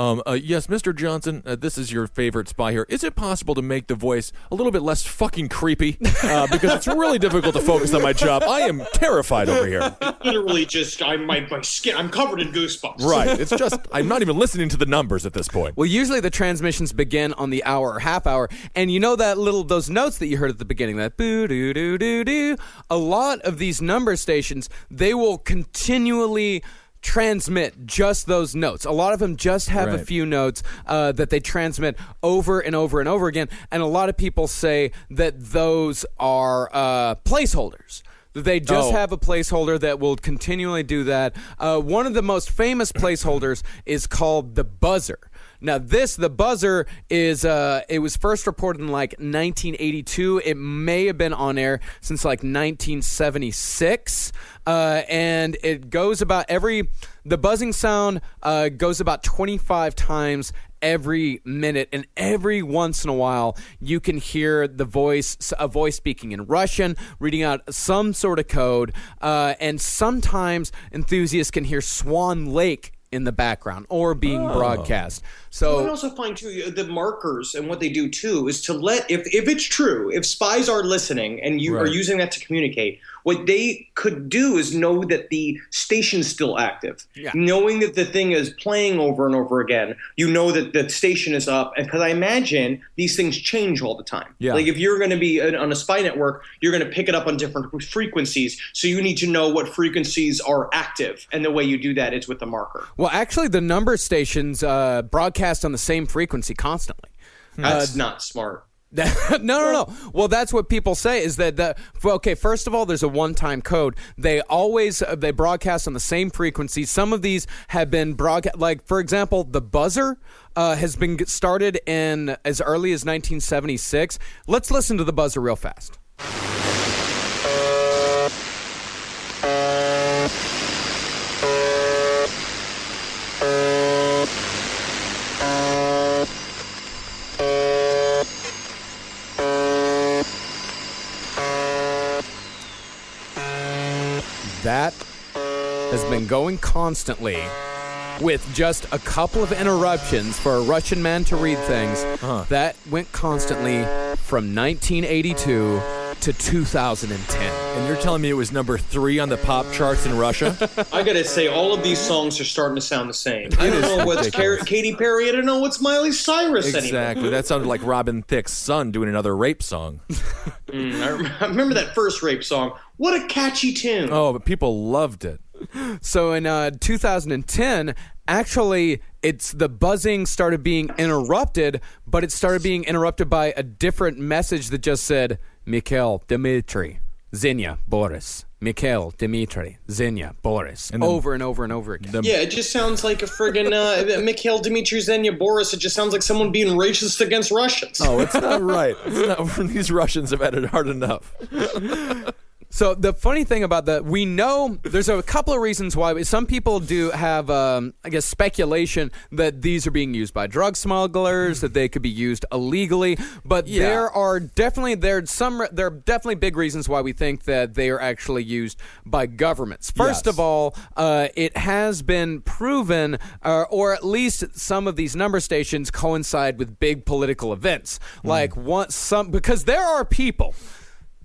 Yes, Mr. Johnson, this is your favorite spy here. Is it possible to make the voice a little bit less fucking creepy? Because it's really difficult to focus on my job. I am terrified over here. Literally just, my skin, I'm covered in goosebumps. Right. It's just, I'm not even listening to the numbers at this point. Well, usually the transmissions begin on the hour or half hour, and you know those notes that you heard at the beginning, that boo-doo-doo-doo-doo. A lot of these number stations, they will continually transmit just those notes. A lot of them just have a few notes that they transmit over and over and over again, and a lot of people say that those are placeholders. They just have a placeholder that will continually do that. One of the most famous placeholders is called the buzzer. Now, the buzzer is, it was first reported in like 1982. It may have been on air since like 1976. And it goes about the buzzing sound goes about 25 times every minute, and every once in a while you can hear a voice speaking in Russian, reading out some sort of code, and sometimes enthusiasts can hear Swan Lake in the background or being broadcast. So I also find too the markers, and what they do too is to let, if it's true, if spies are listening and you are using that to communicate, what they could do is know that the station's still active. Yeah. Knowing that the thing is playing over and over again, you know that the station is up. And because I imagine these things change all the time. Yeah. Like if you're going to be on a spy network, you're going to pick it up on different frequencies. So you need to know what frequencies are active. And the way you do that is with the marker. Well, actually, the number stations broadcast on the same frequency constantly. That's not smart. No. Well, that's what people say is that first of all, there's a one-time code. They broadcast on the same frequency. Some of these have been broadcast, like for example, the buzzer has been started in as early as 1976. Let's listen to the buzzer real fast. That has been going constantly with just a couple of interruptions for a Russian man to read things. That went constantly from 1982 to 2010. And you're telling me it was number 3 on the pop charts in Russia? I gotta say, all of these songs are starting to sound the same. I don't know what's Katy Perry. I don't know what's Miley Cyrus anymore. Exactly. That sounded like Robin Thicke's son doing another rape song. I remember that first rape song. What a catchy tune. Oh, but people loved it. So in 2010, actually, the buzzing started being interrupted, but it started being interrupted by a different message that just said, Mikhail, Dmitry, Zenya, Boris. Mikhail, Dmitry, Zenya, Boris. And over and over and over again. Yeah, it just sounds like a friggin' Mikhail, Dmitry, Zenya, Boris. It just sounds like someone being racist against Russians. Oh, it's not right. These Russians have had it hard enough. So the funny thing about that, we know there's a couple of reasons why. Some people do have, speculation that these are being used by drug smugglers, that they could be used illegally. But there are definitely big reasons why we think that they are actually used by governments. First of all, it has been proven, or at least some of these number stations coincide with big political events, because there are people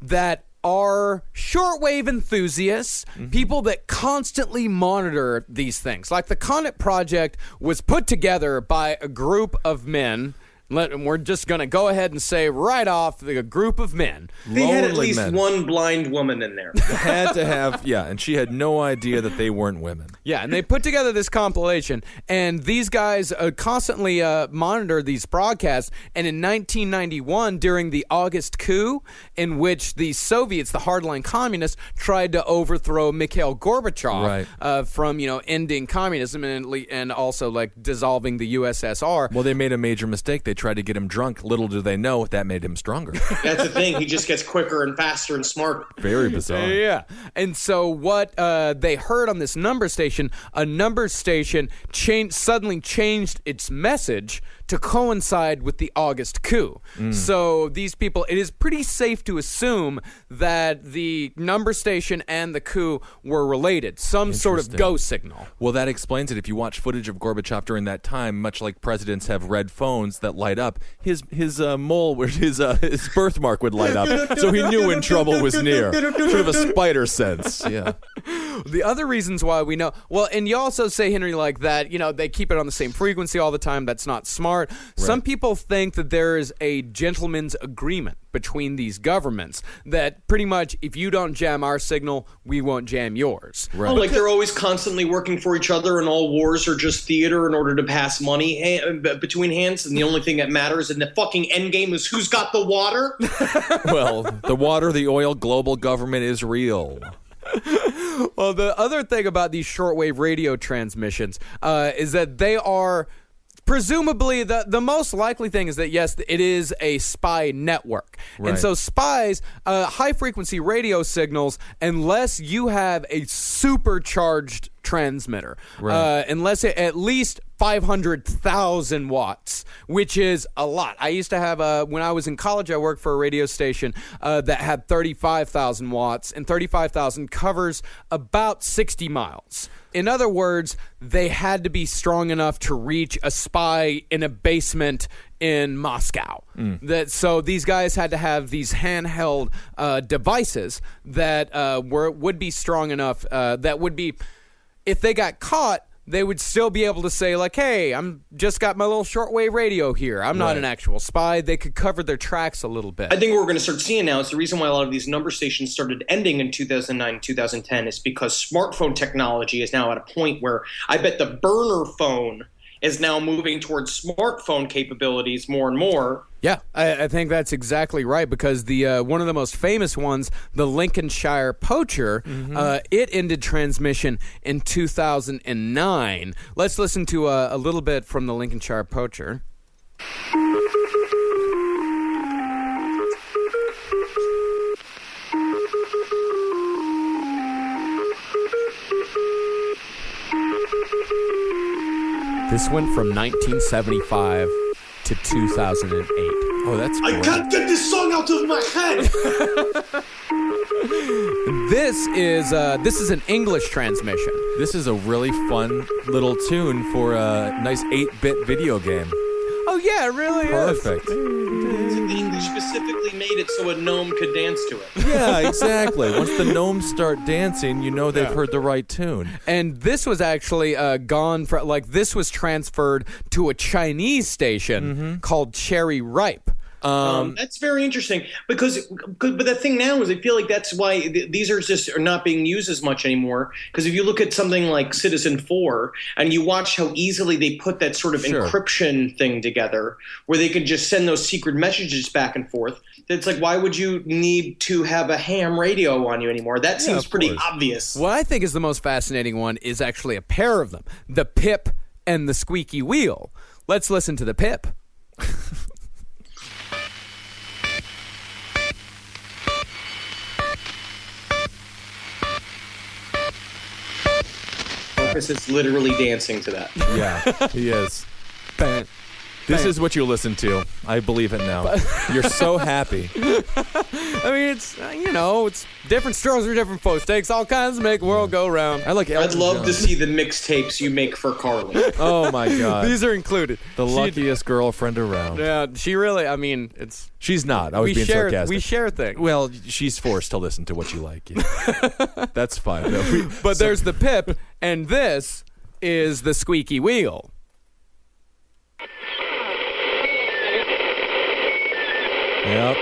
that are shortwave enthusiasts, people that constantly monitor these things. Like the Comet Project was put together by a group of men. We're just going to go ahead and say right off, a group of men. They had at least one blind woman in there. Had to have, and she had no idea that they weren't women. Yeah, and they put together this compilation, and these guys constantly monitor these broadcasts. And in 1991, during the August coup, in which the Soviets, the hardline communists, tried to overthrow Mikhail Gorbachev from ending communism and also like dissolving the USSR. Well, they made a major mistake. They tried to get him drunk. Little do they know that made him stronger. That's the thing. He just gets quicker and faster and smarter. Very bizarre. Yeah. And so what they heard on this number station, a number station suddenly changed its message to coincide with the August coup. So these people, it is pretty safe to assume that the number station and the coup were related. Some sort of go signal. Well, that explains it. If you watch footage of Gorbachev during that time, much like presidents have red phones that light up, his mole, where his birthmark would light up, so he knew when trouble was near. Sort of a spider sense. Yeah. The other reasons why we know, well, and you also say, Henry, like that, they keep it on the same frequency all the time. That's not smart. Right. Some people think that there is a gentleman's agreement between these governments that pretty much if you don't jam our signal, we won't jam yours. Right. Oh, like they're always constantly working for each other and all wars are just theater in order to pass money between hands, and the only thing that matters in the fucking end game is who's got the water? Well, the water, the oil, global government is real. Well, the other thing about these shortwave radio transmissions is that they are presumably the most likely thing is that, yes, it is a spy network. Right. And so spies, high frequency radio signals, unless you have a supercharged transmitter, right. Unless it at least 500,000 watts, which is a lot. I used to have when I was in college, I worked for a radio station that had 35,000 watts, and 35,000 covers about 60 miles. In other words, they had to be strong enough to reach a spy in a basement in Moscow. So these guys had to have these handheld devices that would be strong enough that would be, if they got caught, they would still be able to say, like, hey, I'm just got my little shortwave radio here. I'm not an actual spy. They could cover their tracks a little bit. I think what we're going to start seeing now is the reason why a lot of these number stations started ending in 2009, 2010 is because smartphone technology is now at a point where I bet the burner phone is now moving towards smartphone capabilities more and more. Yeah, I think that's exactly right, because the one of the most famous ones, the Lincolnshire Poacher, it ended transmission in 2009. Let's listen to a little bit from the Lincolnshire Poacher. This went from 1975 to 2008. Oh, that's great. I can't get this song out of my head. This is an English transmission. This is a really fun little tune for a nice 8-bit video game. Oh yeah, it really Perfect. The English specifically made it so a gnome could dance to it. Yeah, exactly. Once the gnomes start dancing, you know they've heard the right tune. And this was actually this was transferred to a Chinese station called Cherry Ripe. That's very interesting but the thing now is I feel like that's why these are not being used as much anymore, because if you look at something like Citizen 4 and you watch how easily they put that sort of encryption thing together where they can just send those secret messages back and forth, it's like, why would you need to have a ham radio on you anymore? That seems pretty obvious. What I think is the most fascinating one is actually a pair of them, the Pip and the Squeaky Wheel. Let's listen to the Pip. Marcus is literally dancing to that. Yeah, he is. This is what you listen to. I believe it now. You're so happy. I mean, it's it's different strokes for different folks. Takes all kinds to make the world go round. I'd love to see the mixtapes you make for Carly. Oh my God. These are included. The luckiest girlfriend around. Yeah, she really. I mean, it's. She's not. I was being sarcastic. We share things. Well, she's forced to listen to what you like. Yeah. That's fine. Though. But there's the Pip, and this is the Squeaky Wheel. Yep.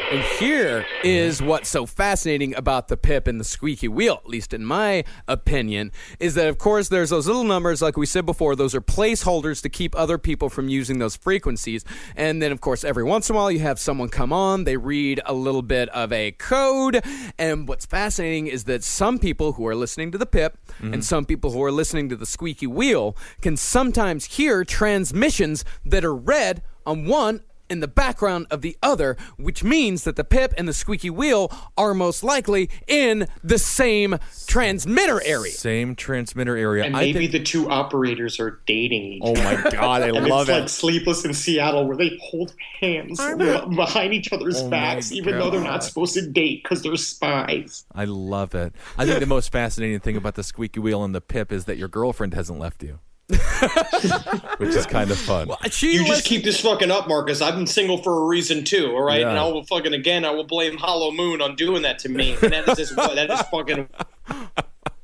And here is what's so fascinating about the Pip and the Squeaky Wheel, at least in my opinion, is that, of course, there's those little numbers, like we said before, those are placeholders to keep other people from using those frequencies. And then, of course, every once in a while you have someone come on, they read a little bit of a code. And what's fascinating is that some people who are listening to the Pip and some people who are listening to the Squeaky Wheel can sometimes hear transmissions that are read on one in the background of the other, which means that the pip and the squeaky wheel are most likely in the same transmitter area. Same transmitter area. And maybe the two operators are dating each other. Oh my God, I And love it's it. like Sleepless in Seattle, where they hold hands behind each other's backs, even though they're not supposed to date because they're spies. I love it. I think the most fascinating thing about the squeaky wheel and the pip is that your girlfriend hasn't left you. Which is kind of fun. You just keep this fucking up, Marcus. I've been single for a reason too, all right? Yeah. And I will blame Hollow Moon on doing that to me. And that is fucking...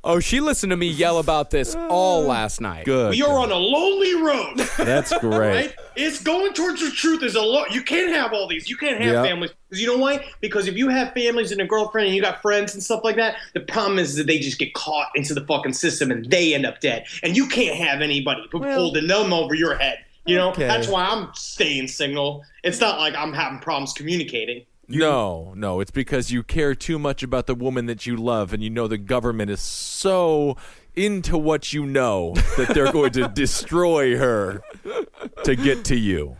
Oh, she listened to me yell about this all last night. Good. We are on a lonely road. That's great. Right? It's going towards the truth. You can't have all these. You can't have families. Because you know why? Because if you have families and a girlfriend and you got friends and stuff like that, the problem is that they just get caught into the fucking system and they end up dead. And you can't have anybody holding them over your head. You know? Okay. That's why I'm staying single. It's not like I'm having problems communicating. No, it's because you care too much about the woman that you love, and you know the government is so into what you know that they're going to destroy her to get to you.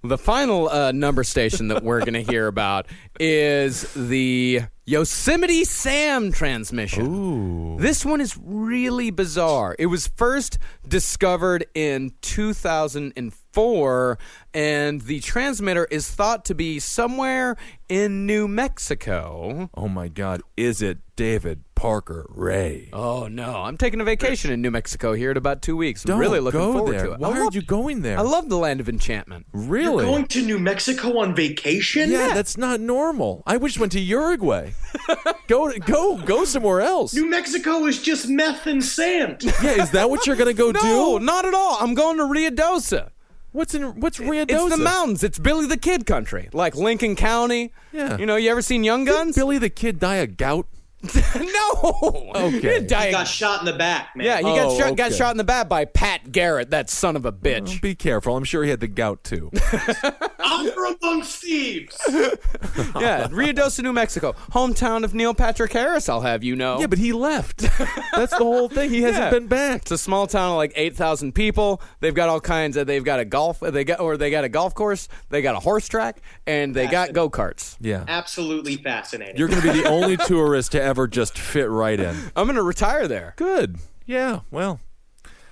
The final number station that we're going to hear about is the Yosemite Sam transmission. Ooh. This one is really bizarre. It was first discovered in 2004, and the transmitter is thought to be somewhere in New Mexico. Oh my God, is it David Parker Ray? Oh no, I'm taking a vacation in New Mexico here in about 2 weeks. I'm Don't really looking go forward there. to it. Why are you going there? I love the land of enchantment. Really? You're going to New Mexico on vacation? Yeah, that's not normal. I wish went to Uruguay. Go somewhere else. New Mexico is just meth and sand. Yeah, is that what you're gonna go No, do? not at all. I'm going to Ruidoso. What's Ruidoso? It's the mountains. It's Billy the Kid country, like Lincoln County. Yeah. You know, you ever seen Young Guns? Did Billy the Kid die of gout? No. Okay. He didn't die He of- got shot in the back, man. Yeah, he got okay. shot in the back by Pat Garrett, that son of a bitch. Be careful. I'm sure he had the gout too. Honor amongst thieves. Yeah, Ruidoso, New Mexico, hometown of Neil Patrick Harris. I'll have you know. Yeah, but he left. That's the whole thing. He hasn't been back. It's a small town of like 8,000 people. They've got all kinds of. They've got a golf. They got a golf course. They got a horse track, and they got go karts. Yeah. Absolutely fascinating. You're going to be the only tourist to ever just fit right in. I'm gonna retire there. Good. Yeah, well,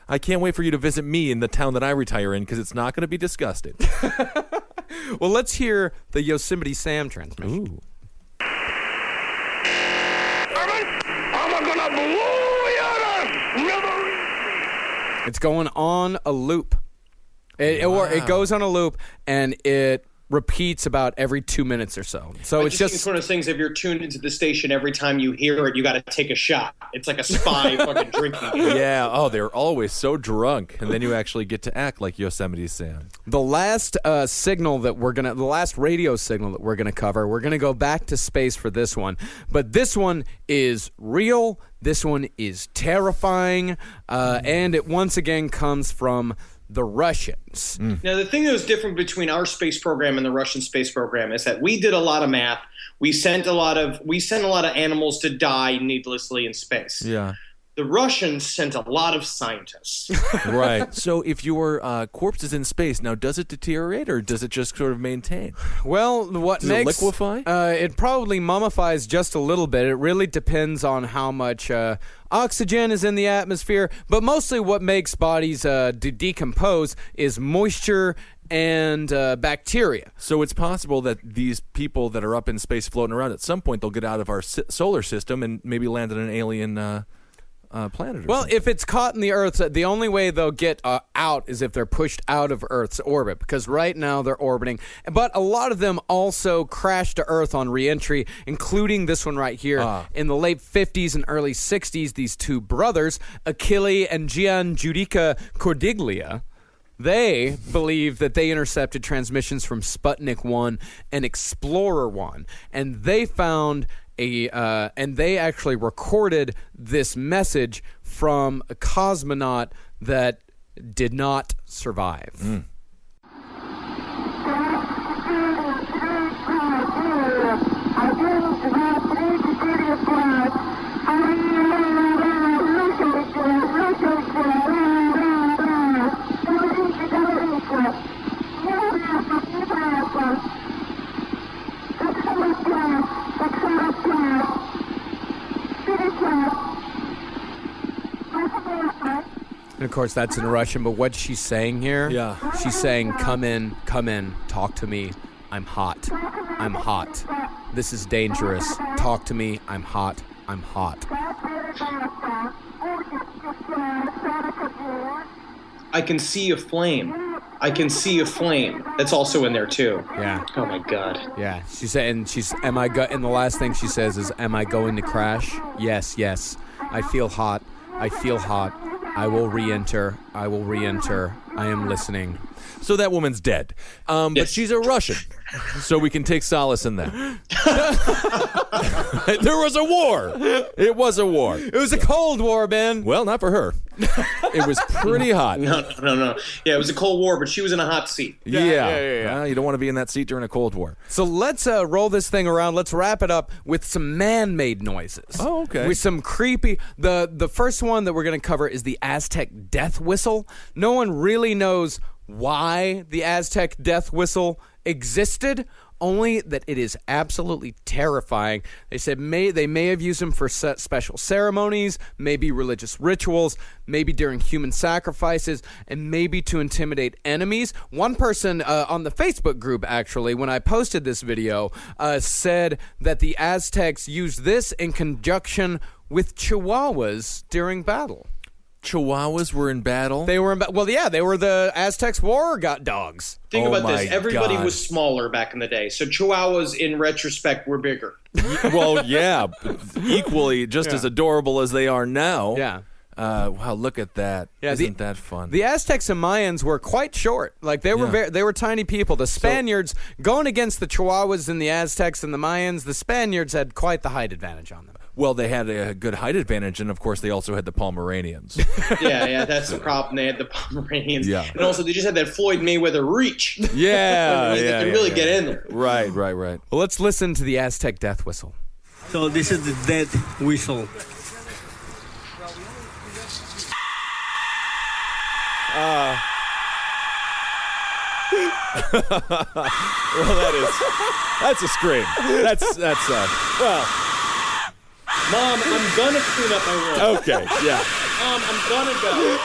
I can't wait for you to visit me in the town that I retire in because it's not going to be disgusting. Well, let's hear the Yosemite Sam transmission. Ooh. It's going on a loop. It goes on a loop, and it repeats about every 2 minutes or so. So I it's just think it's one of those things. If you're tuned into the station, every time you hear it, you got to take a shot. It's like a spy fucking drinking game. Yeah. Oh, they're always so drunk, and then you actually get to act like Yosemite Sam. the last radio signal that we're gonna cover. We're gonna go back to space for this one, but this one is real. This one is terrifying, and it once again comes from the Russians. Now, the thing that was different between our space program and the Russian space program is that we did a lot of math. We sent a lot of animals to die needlessly in space. Yeah. The Russians sent a lot of scientists. Right. So if your corpse is in space, now does it deteriorate or does it just sort of maintain? Well, what Does it makes liquefy? It probably mummifies just a little bit. It really depends on how much oxygen is in the atmosphere, but mostly what makes bodies decompose is moisture and bacteria. So it's possible that these people that are up in space floating around, at some point they'll get out of our solar system and maybe land on an alien planet or Well, something. if it's caught in the Earth, the only way they'll get out is if they're pushed out of Earth's orbit, because right now they're orbiting. But a lot of them also crash to Earth on reentry, including this one right here. In the late 50s and early 60s, these two brothers, Achille and Gian Giudica Cordiglia, they believe that they intercepted transmissions from Sputnik 1 and Explorer 1, and they found and they actually recorded this message from a cosmonaut that did not survive. And of course, that's in Russian, but what she's saying here, she's saying, come in, talk to me, I'm hot. This is dangerous. Talk to me, I'm hot. I can see a flame. That's also in there too. Yeah. Oh my God. Yeah. She said, and and the last thing she says is, am I going to crash? Yes. I feel hot. I will re-enter. I am listening. So that woman's dead. But she's a Russian. So we can take solace in that. There was a war. It was a war. It was a Cold War, Ben. Well, not for her. It was pretty hot. No. Yeah, it was a Cold War, but she was in a hot seat. Yeah. Well, you don't want to be in that seat during a Cold War. So let's roll this thing around. Let's wrap it up with some man-made noises. Oh, okay. With some creepy... The first one that we're going to cover is the Aztec death whistle. No one really knows why the Aztec death whistle existed, only that it is absolutely terrifying. They said they may have used them for special ceremonies, maybe religious rituals, maybe during human sacrifices, and maybe to intimidate enemies. One person on the Facebook group, actually, when I posted this video, said that the Aztecs used this in conjunction with chihuahuas during battle. Chihuahuas were in battle? They were in battle. Well, yeah, they were the Aztecs' war dogs. Think about my this. Everybody God. was smaller back in the day, so chihuahuas, in retrospect, were bigger. Well, yeah. Equally just as adorable as they are now. Yeah. Wow, look at that. Yeah, Isn't that fun? The Aztecs and Mayans were quite short. Like they were they were tiny people. The Spaniards, going against the Chihuahuas and the Aztecs and the Mayans, the Spaniards had quite the height advantage on them. Well, they had a good height advantage, and of course, they also had the Pomeranians. Yeah, that's the problem. They had the Pomeranians. Yeah. And also, they just had that Floyd Mayweather reach. Yeah, They could really get in there. Right. Well, let's listen to the Aztec death whistle. So this is the death whistle. Well, that's a scream. That's well. Mom, I'm gonna clean up my room. Okay, yeah. Mom, I'm gonna go.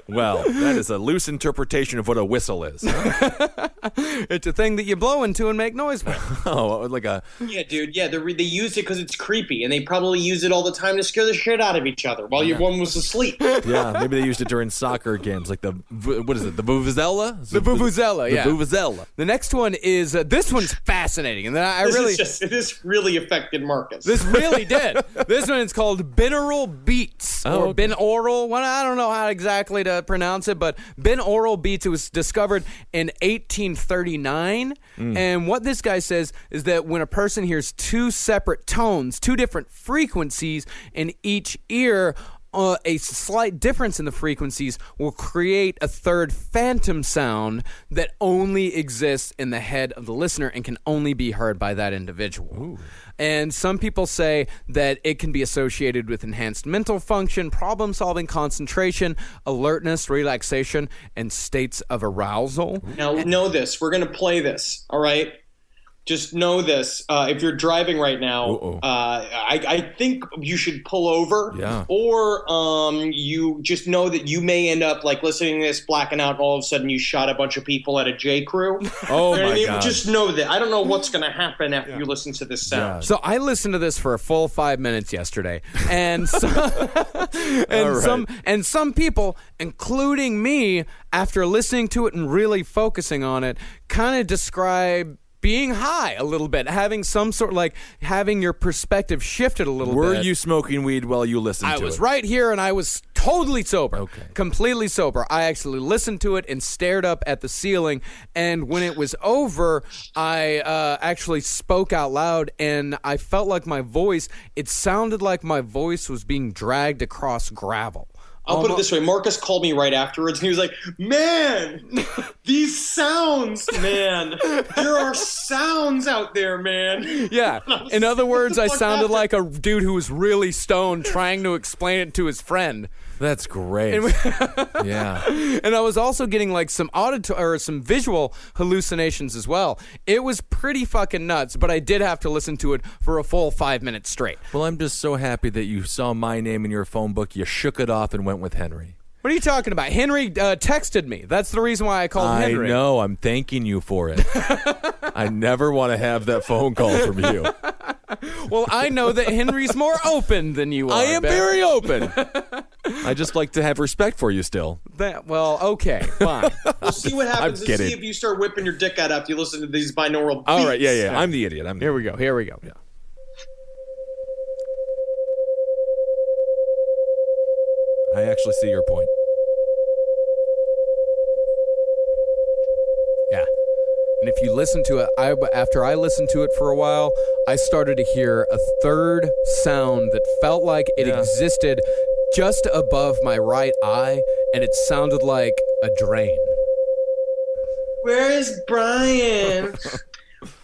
Well, that is a loose interpretation of what a whistle is. It's a thing that you blow into and make noise with. Oh, like a... Yeah, dude. Yeah, they use it because it's creepy, and they probably use it all the time to scare the shit out of each other while one was asleep. Yeah, maybe they used it during soccer games, like what is it, the vuvuzela? The vuvuzela, yeah. The vuvuzela. The next one is, this one's fascinating, and This really affected Marcus. This really did. This one is called binaural beats, or binaural. Well, I don't know how exactly to pronounce it, but binaural beats. It was discovered in 1839, and what this guy says is that when a person hears two separate tones, two different frequencies in each ear, a slight difference in the frequencies will create a third phantom sound that only exists in the head of the listener and can only be heard by that individual. Ooh. And some people say that it can be associated with enhanced mental function, problem-solving, concentration, alertness, relaxation, and states of arousal. Now, know this. We're going to play this, all right? Just know this. If you're driving right now, I think you should pull over. Yeah. Or you just know that you may end up like listening to this, blacking out, and all of a sudden you shot a bunch of people at a J. Crew. Oh, you know my what I mean? God. Just know that. I don't know what's going to happen after you listen to this sound. Yeah. So I listened to this for a full 5 minutes yesterday, and some people, including me, after listening to it and really focusing on it, kind of describe being high a little bit, having some sort of like having your perspective shifted a little bit. Were you smoking weed while you listened to it? I was right here, and I was totally sober. Okay. Completely sober. I actually listened to it and stared up at the ceiling, and when it was over, I actually spoke out loud, and I felt like it sounded like my voice was being dragged across gravel. I'll put it this way. Marcus called me right afterwards, and he was like, man, these sounds, man. There are sounds out there, man. Yeah. In other words, I sounded like a dude who was really stoned trying to explain it to his friend. That's great. Yeah. And I was also getting like some some visual hallucinations as well. It was pretty fucking nuts, but I did have to listen to it for a full 5 minutes straight. Well, I'm just so happy that you saw my name in your phone book. You shook it off and went with Henry. What are you talking about? Henry texted me. That's the reason why I called Henry. I know. I'm thanking you for it. I never want to have that phone call from you. Well, I know that Henry's more open than you are. I am Ben. very open. I just like to have respect for you still. Well, okay, fine. We'll see what happens and kidding. see if you start whipping your dick out after you listen to these binaural beats. All right, yeah. I'm the idiot. Here we go. Yeah. I actually see your point. Yeah. And if you listen to it, after I listened to it for a while, I started to hear a third sound that felt like it existed just above my right eye, and it sounded like a drain. Where is Brian?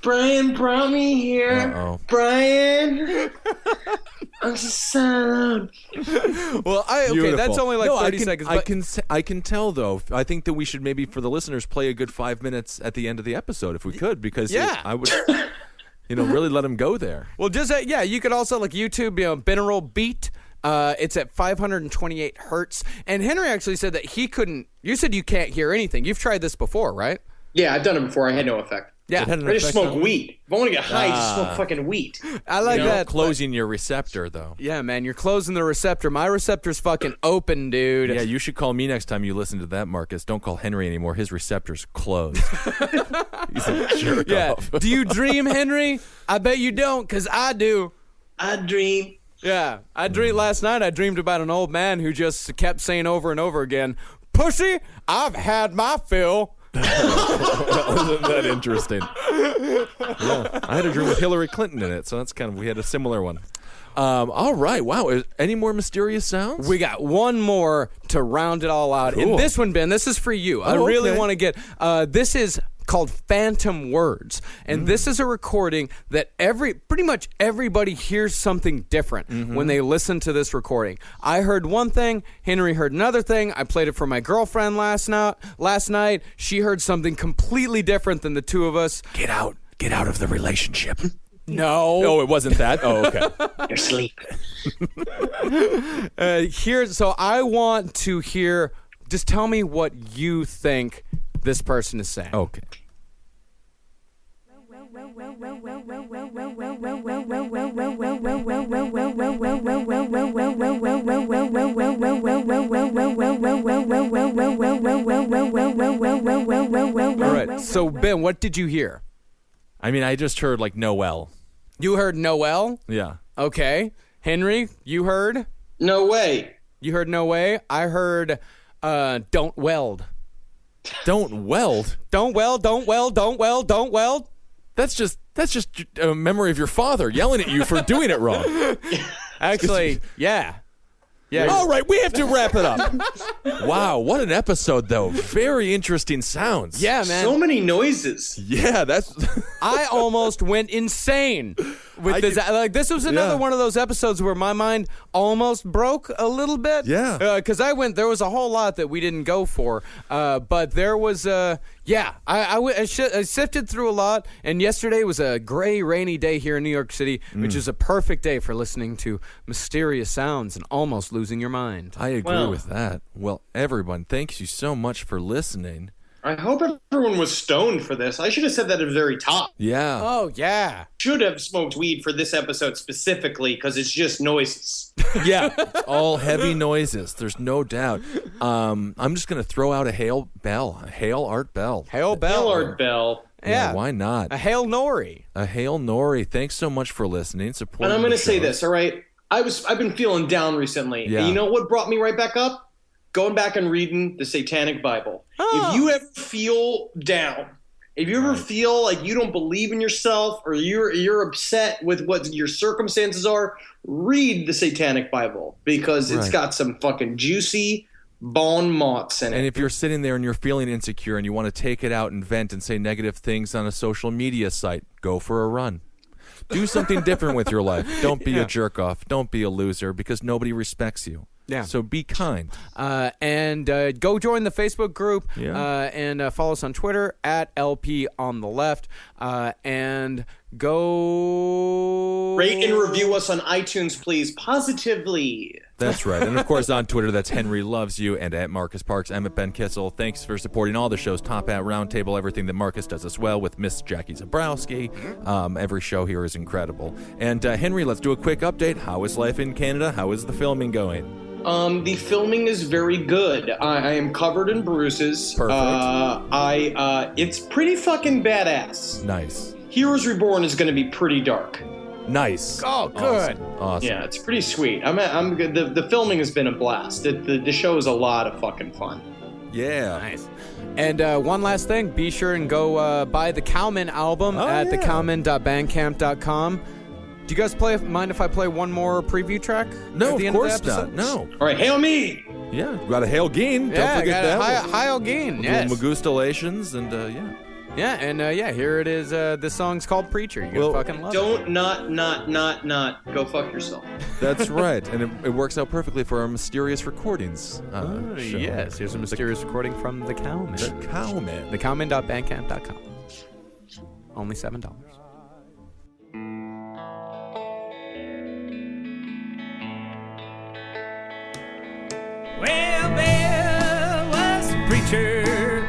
Brian brought me here. Uh-oh. Brian. I'm so sad. Well, Beautiful. that's only like 30 I can, seconds. I But can I can tell though. I think that we should maybe for the listeners play a good 5 minutes at the end of the episode if we could, because I would, really let them go there. well, just you could also like YouTube, binaural beat. It's at 528 hertz. And Henry actually said that he couldn't. You said you can't hear anything. You've tried this before, right? Yeah, I've done it before. I had no effect. Yeah, I just smoke weed. If I want to get high, just smoke fucking weed. I like that. Closing your receptor though. Yeah, man, you're closing the receptor. My receptor's fucking open, dude. Yeah, you should call me next time you listen to that, Marcus. Don't call Henry anymore. His receptor's closed. He's a jerk off. Do you dream, Henry? I bet you don't, because I do. I dream. Yeah, I dreamed last night. I dreamed about an old man who just kept saying over and over again, "Pussy, I've had my fill." Isn't that interesting? Yeah, I had a dream with Hillary Clinton in it, so that's we had a similar one. All right, wow. Any more mysterious sounds? We got one more to round it all out. Cool. And this one, Ben, this is for you. I really want to get, this is called Phantom Words. And this is a recording that pretty much everybody hears something different when they listen to this recording. I heard one thing, Henry heard another thing. I played it for my girlfriend last night. She heard something completely different than the two of us. Get out of the relationship. No. Oh, it wasn't that? Oh, okay. You're asleep. So I want to hear, just tell me what you think this person is saying. Okay. All right. So, Ben, what did you hear? I mean, I just heard like Noel. You heard Noel? Yeah. Okay. Henry, you heard? No way. You heard no way? I heard don't weld. Don't weld? Don't weld, don't weld, don't weld, don't weld. That's just a memory of your father yelling at you for doing it wrong. Actually, yeah. Yeah. All right, we have to wrap it up. Wow, what an episode, though. Very interesting sounds. Yeah, man. So many noises. Yeah, that's... I almost went insane with this. This was another one of those episodes where my mind almost broke a little bit. Yeah. Because there was a whole lot that we didn't go for. But there was, I sifted through a lot. And yesterday was a gray, rainy day here in New York City, which is a perfect day for listening to mysterious sounds and almost losing your mind. I agree with that. Well, everyone, thanks you so much for listening. I hope everyone was stoned for this. I should have said that at the very top. Yeah. Oh, yeah. Should have smoked weed for this episode specifically because it's just noises. Yeah. It's all heavy noises. There's no doubt. I'm just going to throw out a Hail Bell. A Hail Art Bell. Hail Bell. Hail Art Bell. Yeah. Why not? A Hail Nori. A Hail Nori. Thanks so much for listening. And I'm going to say this, all right? I've been feeling down recently. Yeah. And you know what brought me right back up? Going back and reading the Satanic Bible. Oh. If you ever feel down, if you ever feel like you don't believe in yourself or you're upset with what your circumstances are, read the Satanic Bible because it's got some fucking juicy bon mots in it. And if you're sitting there and you're feeling insecure and you want to take it out and vent and say negative things on a social media site, go for a run. Do something different with your life. Don't be a jerk off. Don't be a loser because nobody respects you. Yeah. So be kind. And go join the Facebook group and follow us on Twitter at LP on the left. And Go Rate and review us on iTunes, please, positively. That's right. And of course on Twitter, that's Henry Loves You, and at Marcus Parks, I'm at Ben Kissel. Thanks for supporting all the shows, Top Hat, Roundtable, everything that Marcus does as well with Miss Jackie Zabrowski. Every show here is incredible. And Henry, let's do a quick update. How is life in Canada? How is the filming going? The filming is very good. I am covered in bruises. Perfect. It's pretty fucking badass. Nice. Heroes Reborn is going to be pretty dark. Nice. Oh, good. Awesome. Yeah, it's pretty sweet. I'm good. The filming has been a blast. The show is a lot of fucking fun. Yeah. Nice. And one last thing, be sure and go buy the Cowman album at thecowman.bandcamp.com. Do you guys mind if I play one more preview track? No, at the of end course of the episode? not. No. All right, hail me. Yeah, got a Hail Geen. Don't forget that. Hi, Ogeen. Yes. Magustalations and yeah. Yeah, and here it is. This song's called Preacher. You're going to fucking love it. Don't not go fuck yourself. That's right, and it works out perfectly for our mysterious recordings. Show. Yes, here's a mysterious recording from The Cowman. The Cowman. Thecowman.bandcamp.com. Only $7. Well, there was a preacher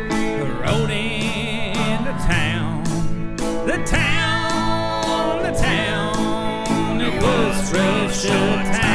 who rode into town. The town, it was Russia town.